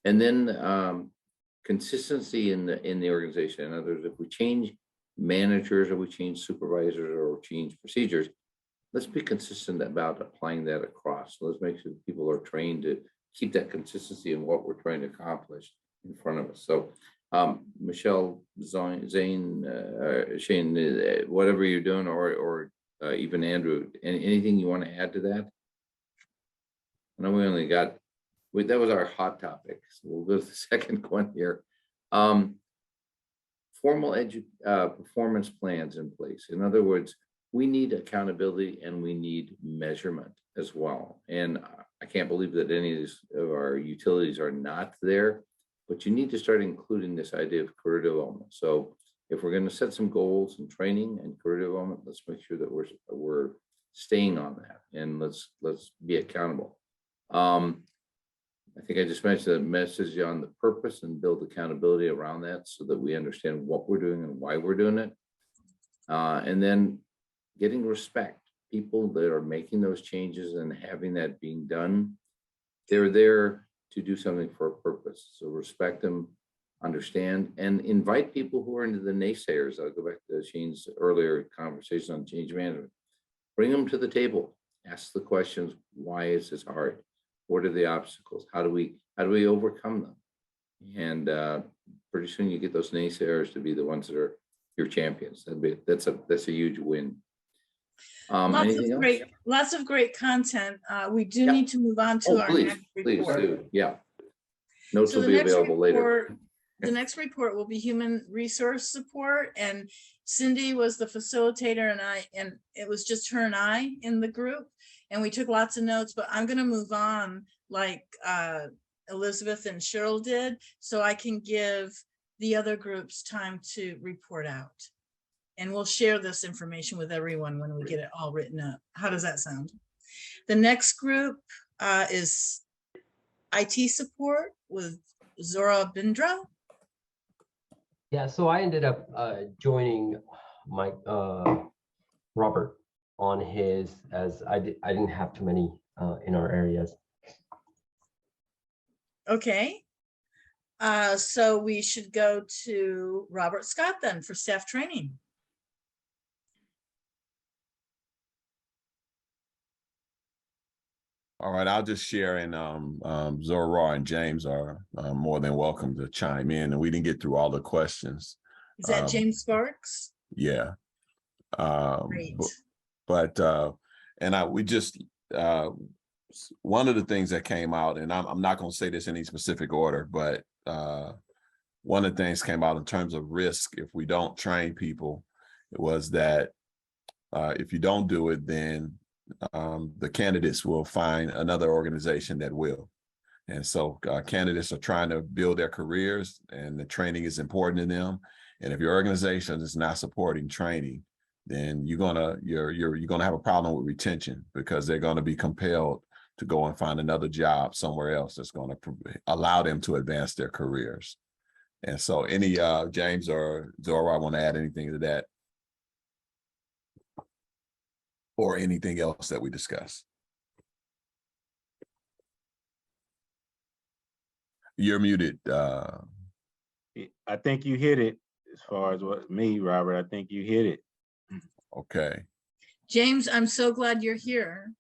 And then consistency in the organization. In other words, if we change managers or we change supervisors or change procedures, let's be consistent about applying that across. So let's make sure that people are trained to keep that consistency in what we're trying to accomplish in front of us. So Michelle, Zane, Shane, whatever you're doing, or even Andrew, anything you want to add to that? I know we only got, that was our hot topic. So we'll go to the second one here. Formal performance plans in place. In other words, we need accountability and we need measurement as well. And I can't believe that any of our utilities are not there, but you need to start including this idea of career development. So if we're going to set some goals and training and career development, let's make sure that we're staying on that, and let's be accountable. I think I just mentioned the message on the purpose and build accountability around that so that we understand what we're doing and why we're doing it. And then getting respect. People that are making those changes and having that being done, they're there to do something for a purpose. So respect them, understand, and invite people who are into the naysayers. I'll go back to Shane's earlier conversation on change management. Bring them to the table. Ask the questions. Why is this hard? What are the obstacles? How do we overcome them? And pretty soon you get those naysayers to be the ones that are your champions. That's a huge win. Lots of great content. We do need to move on to our next report. Please do. Yeah. Notes will be available later. The next report will be human resource support, and Cindy was the facilitator, and it was just her and I in the group, and we took lots of notes, but I'm going to move on like Elizabeth and Cheryl did, so I can give the other groups time to report out. And we'll share this information with everyone when we get it all written up. How does that sound? The next group is IT support with Zora Bindra. Yeah, so I ended up joining my Robert on his, as I didn't have too many in our areas. Okay. So we should go to Robert Scott then for staff training. All right, I'll just share, and Zora and James are more than welcome to chime in. And we didn't get through all the questions. Is that James Sparks? Yeah. Great. We just one of the things that came out, and I'm not going to say this in any specific order, but one of the things came out in terms of risk if we don't train people, it was that if you don't do it, then the candidates will find another organization that will. And so candidates are trying to build their careers, and the training is important to them. And if your organization is not supporting training, then you're gonna have a problem with retention, because they're gonna be compelled to go and find another job somewhere else that's gonna allow them to advance their careers. And so any James or Zora want to add anything to that? Or anything else that we discussed? You're muted. I think you hit it as far as Robert, I think you hit it. Okay. James, I'm so glad you're here.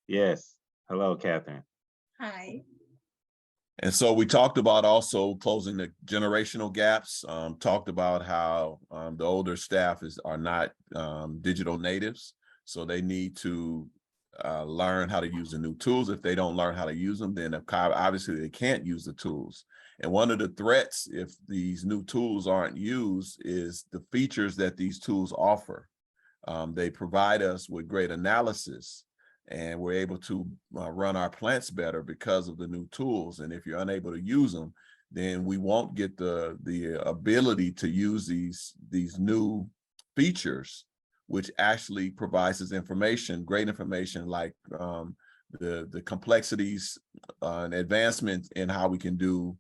Yes. Hello, Catherine. Hi. And so we talked about also closing the generational gaps, talked about how the older staff are not digital natives. So they need to learn how to use the new tools. If they don't learn how to use them, then obviously they can't use the tools. And one of the threats, if these new tools aren't used, is the features that these tools offer. They provide us with great analysis, and we're able to run our plants better because of the new tools. And if you're unable to use them, then we won't get the ability to use these new features, which actually provides us information, great information, like the complexities and advancements in how we can do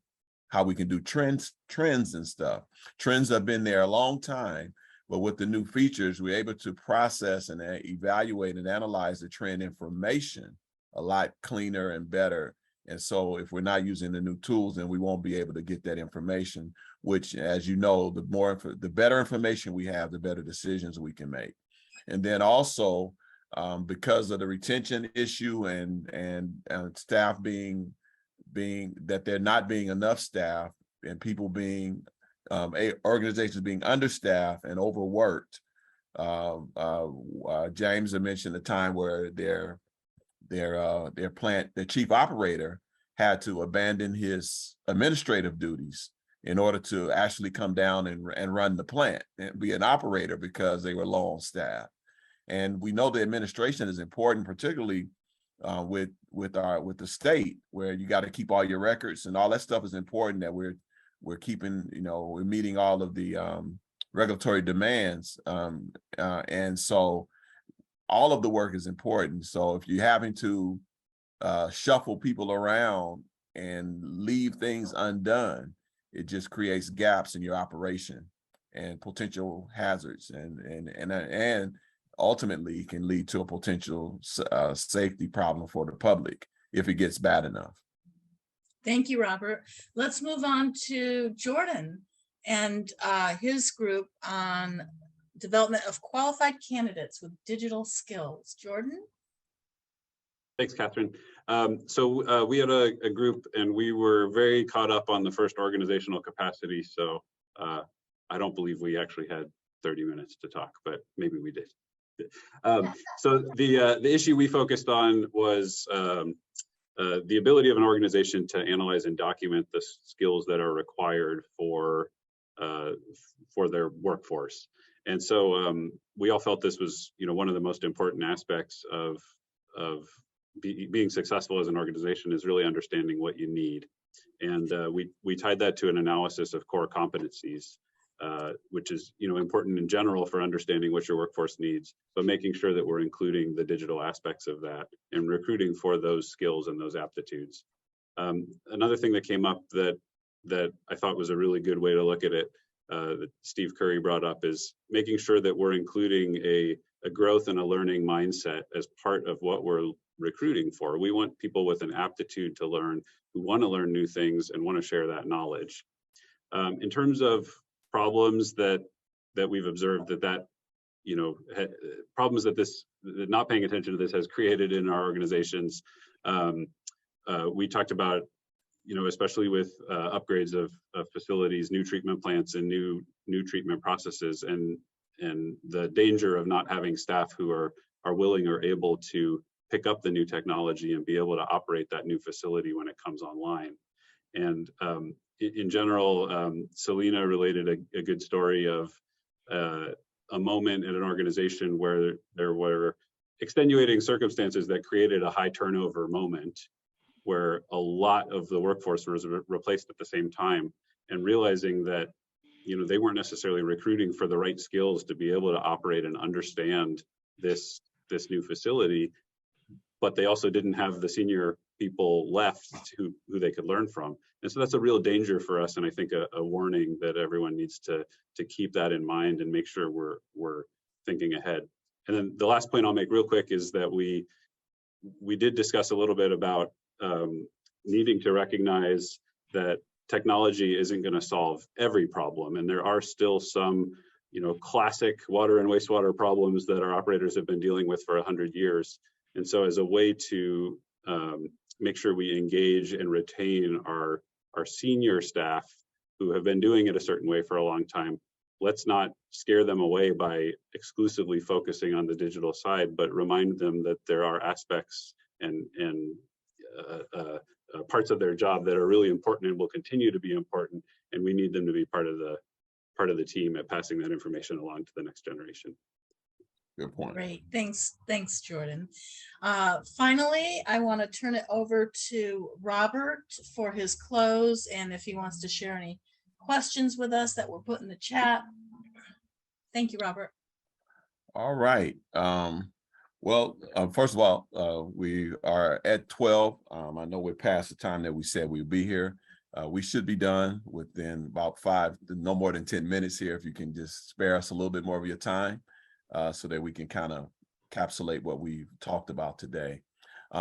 trends and stuff. Trends have been there a long time, but with the new features, we're able to process and evaluate and analyze the trend information a lot cleaner and better. And so if we're not using the new tools, then we won't be able to get that information, which, as you know, the better information we have, the better decisions we can make. And then also, because of the retention issue and staff being that there not being enough staff and people being organizations being understaffed and overworked. James had mentioned a time where their chief operator had to abandon his administrative duties in order to actually come down and run the plant and be an operator because they were low on staff. And we know the administration is important, particularly with the state, where you got to keep all your records and all that stuff is important, that we're keeping, we're meeting all of the regulatory demands. And so all of the work is important. So if you're having to shuffle people around and leave things undone, it just creates gaps in your operation and potential hazards, and ultimately can lead to a potential safety problem for the public if it gets bad enough. Thank you, Robert. Let's move on to Jordan and his group on development of qualified candidates with digital skills. Jordan? Thanks, Catherine. So we had a group and we were very caught up on the first organizational capacity. So I don't believe we actually had 30 minutes to talk, but maybe we did. So the issue we focused on was the ability of an organization to analyze and document the skills that are required for their workforce. And so we all felt this was, one of the most important aspects of being successful as an organization is really understanding what you need. And we tied that to an analysis of core competencies, which is important in general for understanding what your workforce needs, but making sure that we're including the digital aspects of that and recruiting for those skills and those aptitudes. Another thing that came up that I thought was a really good way to look at it, that Steve Curry brought up, is making sure that we're including a growth and a learning mindset as part of what we're recruiting for. We want people with an aptitude to learn, who want to learn new things and want to share that knowledge. In terms of problems that we've observed problems that not paying attention to this has created in our organizations. We talked about, especially with upgrades of facilities, new treatment plants and new treatment processes, and the danger of not having staff who are willing or able to pick up the new technology and be able to operate that new facility when it comes online. And in general, Selena related a good story of a moment in an organization where there were extenuating circumstances that created a high turnover moment, where a lot of the workforce was replaced at the same time, and realizing that they weren't necessarily recruiting for the right skills to be able to operate and understand this new facility, but they also didn't have the senior people left who they could learn from. And so that's a real danger for us, and I think a warning that everyone needs to keep that in mind and make sure we're thinking ahead. And then the last point I'll make real quick is that we did discuss a little bit about needing to recognize that technology isn't going to solve every problem, and there are still some classic water and wastewater problems that our operators have been dealing with for 100 years. And so as a way to make sure we engage and retain our senior staff who have been doing it a certain way for a long time. Let's not scare them away by exclusively focusing on the digital side, but remind them that there are aspects and parts of their job that are really important and will continue to be important, and we need them to be part of the team at passing that information along to the next generation. Good point. Great, thanks, Jordan. Finally, I want to turn it over to Robert for his close, and if he wants to share any questions with us that were put in the chat. Thank you, Robert. All right. Well, first of all, we are at 12. I know we're past the time that we said we'd be here. We should be done within about no more than 10 minutes here. If you can just spare us a little bit more of your time so that we can kind of encapsulate what we've talked about today.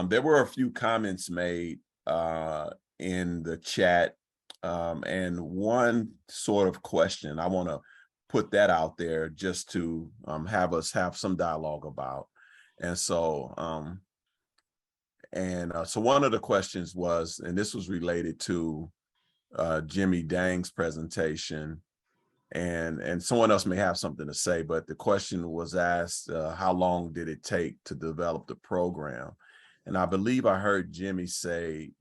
There were a few comments made in the chat and one sort of question. I want to put that out there just to have us have some dialogue about. And so, so one of the questions was, and this was related to Jimmy Dang's presentation, and someone else may have something to say, but the question was asked, how long did it take to develop the program? And I believe I heard Jimmy say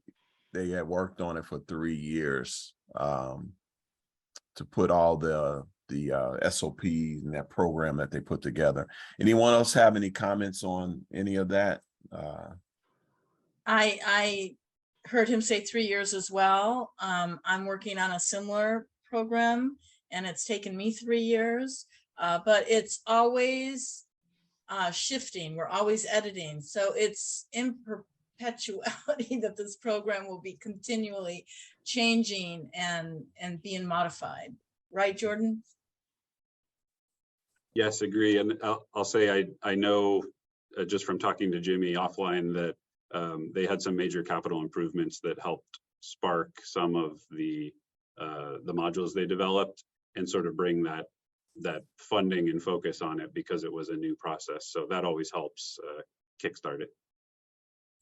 they had worked on it for 3 years to put all the SOPs and that program that they put together. Anyone else have any comments on any of that? I heard him say 3 years as well. I'm working on a similar program, and it's taken me 3 years, but it's always shifting. We're always editing. So it's in perpetuality that this program will be continually changing and being modified. Right, Jordan? Yes, agree. And I'll say I know just from talking to Jimmy offline that they had some major capital improvements that helped spark some of the modules they developed and sort of bring that funding and focus on it because it was a new process. So that always helps kickstart it.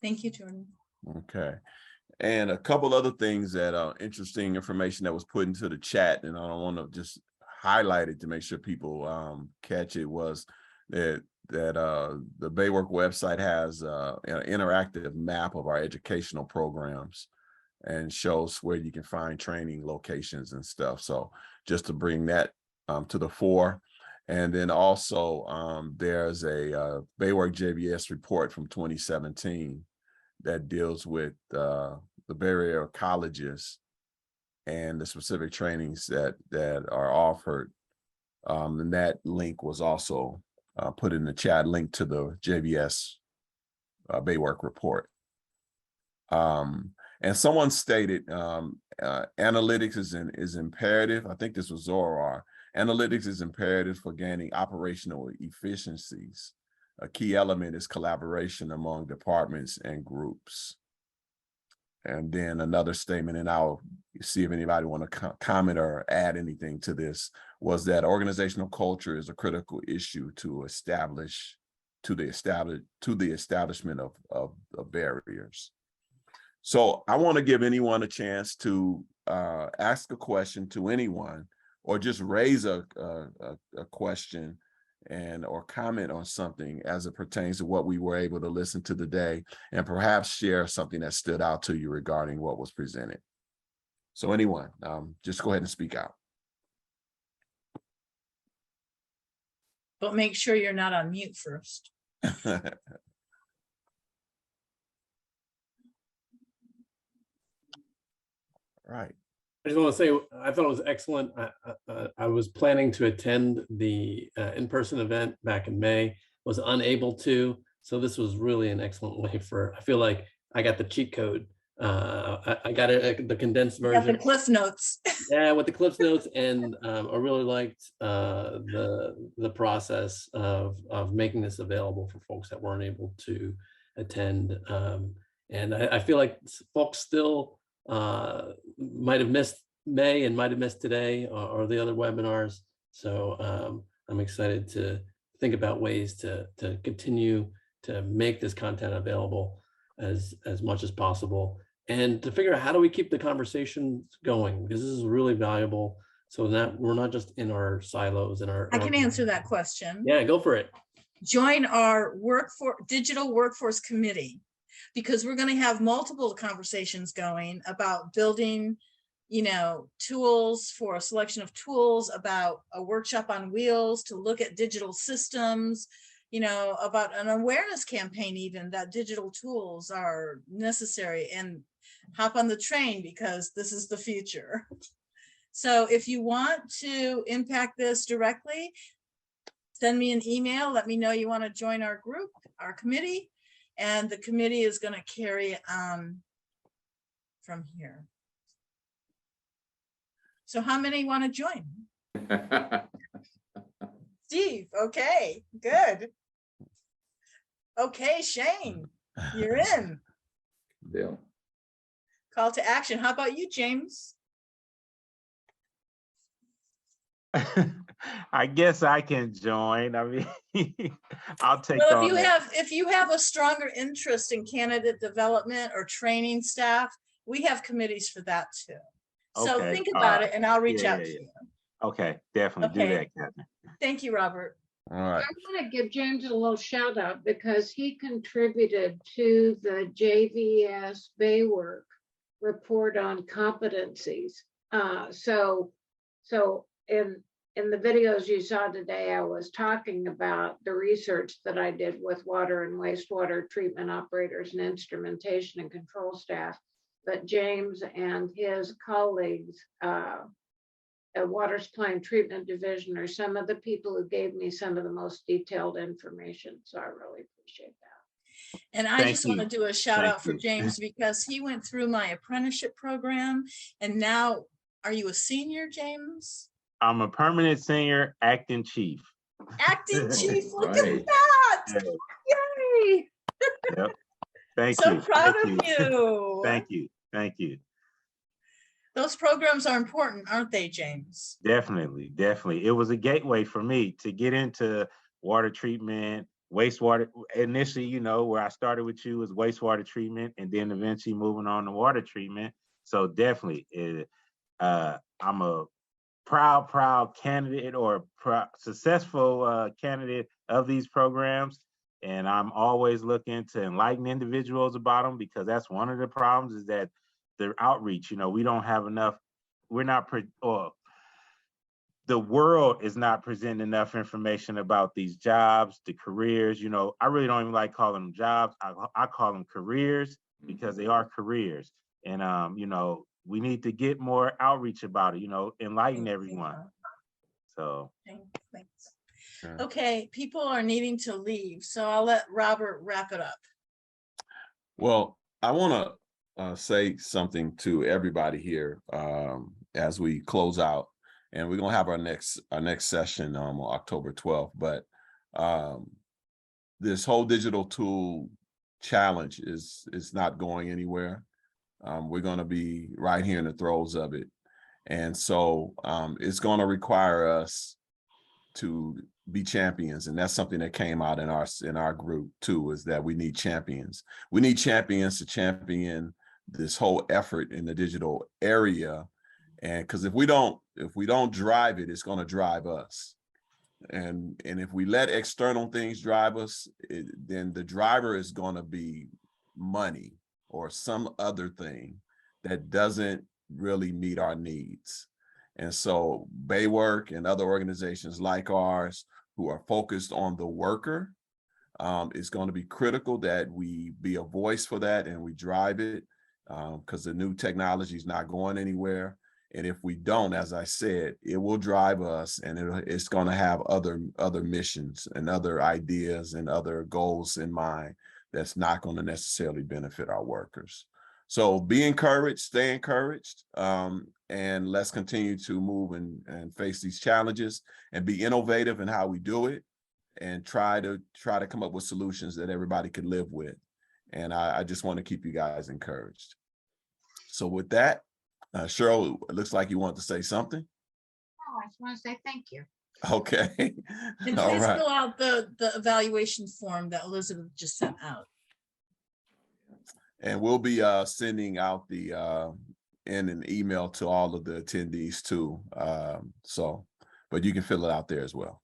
Thank you, Jordan. Okay. And a couple other things that interesting information that was put into the chat, and I don't want to just highlight it to make sure people catch it, was that the Baywork website has an interactive map of our educational programs and shows where you can find training locations and stuff. So just to bring that to the fore. And then also there's a Baywork JBS report from 2017 that deals with the Bay Area colleges and the specific trainings that are offered. And that link was also put in the chat, link to the JBS Baywork report. And someone stated analytics is imperative. I think this was Zorar. Analytics is imperative for gaining operational efficiencies. A key element is collaboration among departments and groups. And then another statement, and I'll see if anybody want to comment or add anything to this, was that organizational culture is a critical issue to the establishment of barriers. So I want to give anyone a chance to ask a question to anyone, or just raise a question or comment on something as it pertains to what we were able to listen to today, and perhaps share something that stood out to you regarding what was presented. So anyone, just go ahead and speak out. But make sure you're not on mute first. Right. I just want to say, I thought it was excellent. I was planning to attend the in-person event back in May, was unable to. So this was really an excellent way I feel like I got the cheat code. I got the condensed version. Yeah, the Cliff Notes. Yeah, with the Cliff Notes, and I really liked the process of making this available for folks that weren't able to attend. And I feel like folks still might have missed May and might have missed today or the other webinars. So I'm excited to think about ways to continue to make this content available. as much as possible, and to figure out how do we keep the conversation going, because this is really valuable. So that we're not just in our silos and I can answer that question. Yeah, go for it. Join our digital workforce committee, because we're going to have multiple conversations going about building, tools for a selection of tools, about a workshop on wheels to look at digital systems, about an awareness campaign, even that digital tools are necessary, and hop on the train because this is the future. So if you want to impact this directly, send me an email. Let me know you want to join our group, our committee, and the committee is going to carry on from here. So how many want to join? Steve, okay, good. Okay, Shane, you're in. Yeah. Call to action. How about you, James? I guess I can join. I mean, I'll take Well, on that. if you have a stronger interest in candidate development or training staff, we have committees for that too. So Okay, think all about right. it and I'll reach Yeah, out yeah, to yeah. you. Okay, definitely do Okay. that, Catherine. Thank you, Robert. All right. I want to give James a little shout out because he contributed to the JVS Baywork report on competencies. So in the videos you saw today, I was talking about the research that I did with water and wastewater treatment operators and instrumentation and control staff. But James and his colleagues at Water Supply and Treatment Division are some of the people who gave me some of the most detailed information. So I really appreciate that. And I Thank just want to you. do a shout Thank out for you. James because he went through my apprenticeship program. And now, are you a senior, James? I'm a permanent senior acting chief. Acting chief, look Right. at that. Yay. Yep. Thank So you. proud Thank of you. Thank you. Thank you. Those programs are important, aren't they, James? Definitely, definitely. It was a gateway for me to get into water treatment, wastewater. Initially, where I started with you was wastewater treatment, and then eventually moving on to water treatment. So definitely, I'm a proud candidate or successful candidate of these programs. And I'm always looking to enlighten individuals about them, because that's one of the problems, is that the outreach, we don't have enough, the world is not presenting enough information about these jobs, the careers. I really don't even like calling them jobs. I call them careers, because they are careers. And, we need to get more outreach about it, enlighten everyone. So. Thanks. Okay, people are needing to leave, so I'll let Robert wrap it up. Well, I want to say something to everybody here as we close out, and we're gonna have our next session on October 12th. But this whole digital tool challenge is not going anywhere. We're going to be right here in the throes of it, and so it's going to require us to be champions. And that's something that came out in our group too, is that we need champions. We need champions to champion this whole effort in the digital area. And because if we don't drive it, it's going to drive us. And if we let external things drive us, then the driver is going to be money or some other thing that doesn't really meet our needs. And so Baywork and other organizations like ours who are focused on the worker, it's going to be critical that we be a voice for that and we drive it, because the new technology is not going anywhere. And if we don't, as I said, it will drive us, and it's going to have other missions and other ideas and other goals in mind that's not going to necessarily benefit our workers. So be encouraged, stay encouraged, and let's continue to move and face these challenges and be innovative in how we do it, and try to come up with solutions that everybody can live with. And I just want to keep you guys encouraged. So with that, Cheryl, it looks like you want to say something. Oh, I just want to say thank you. Okay. And All please right. fill out the evaluation form that Elizabeth just sent out. And we'll be sending out the in an email to all of the attendees too. But you can fill it out there as well.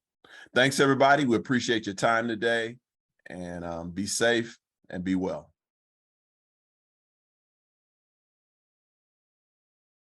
Thanks, everybody. We appreciate your time today, and be safe and be well.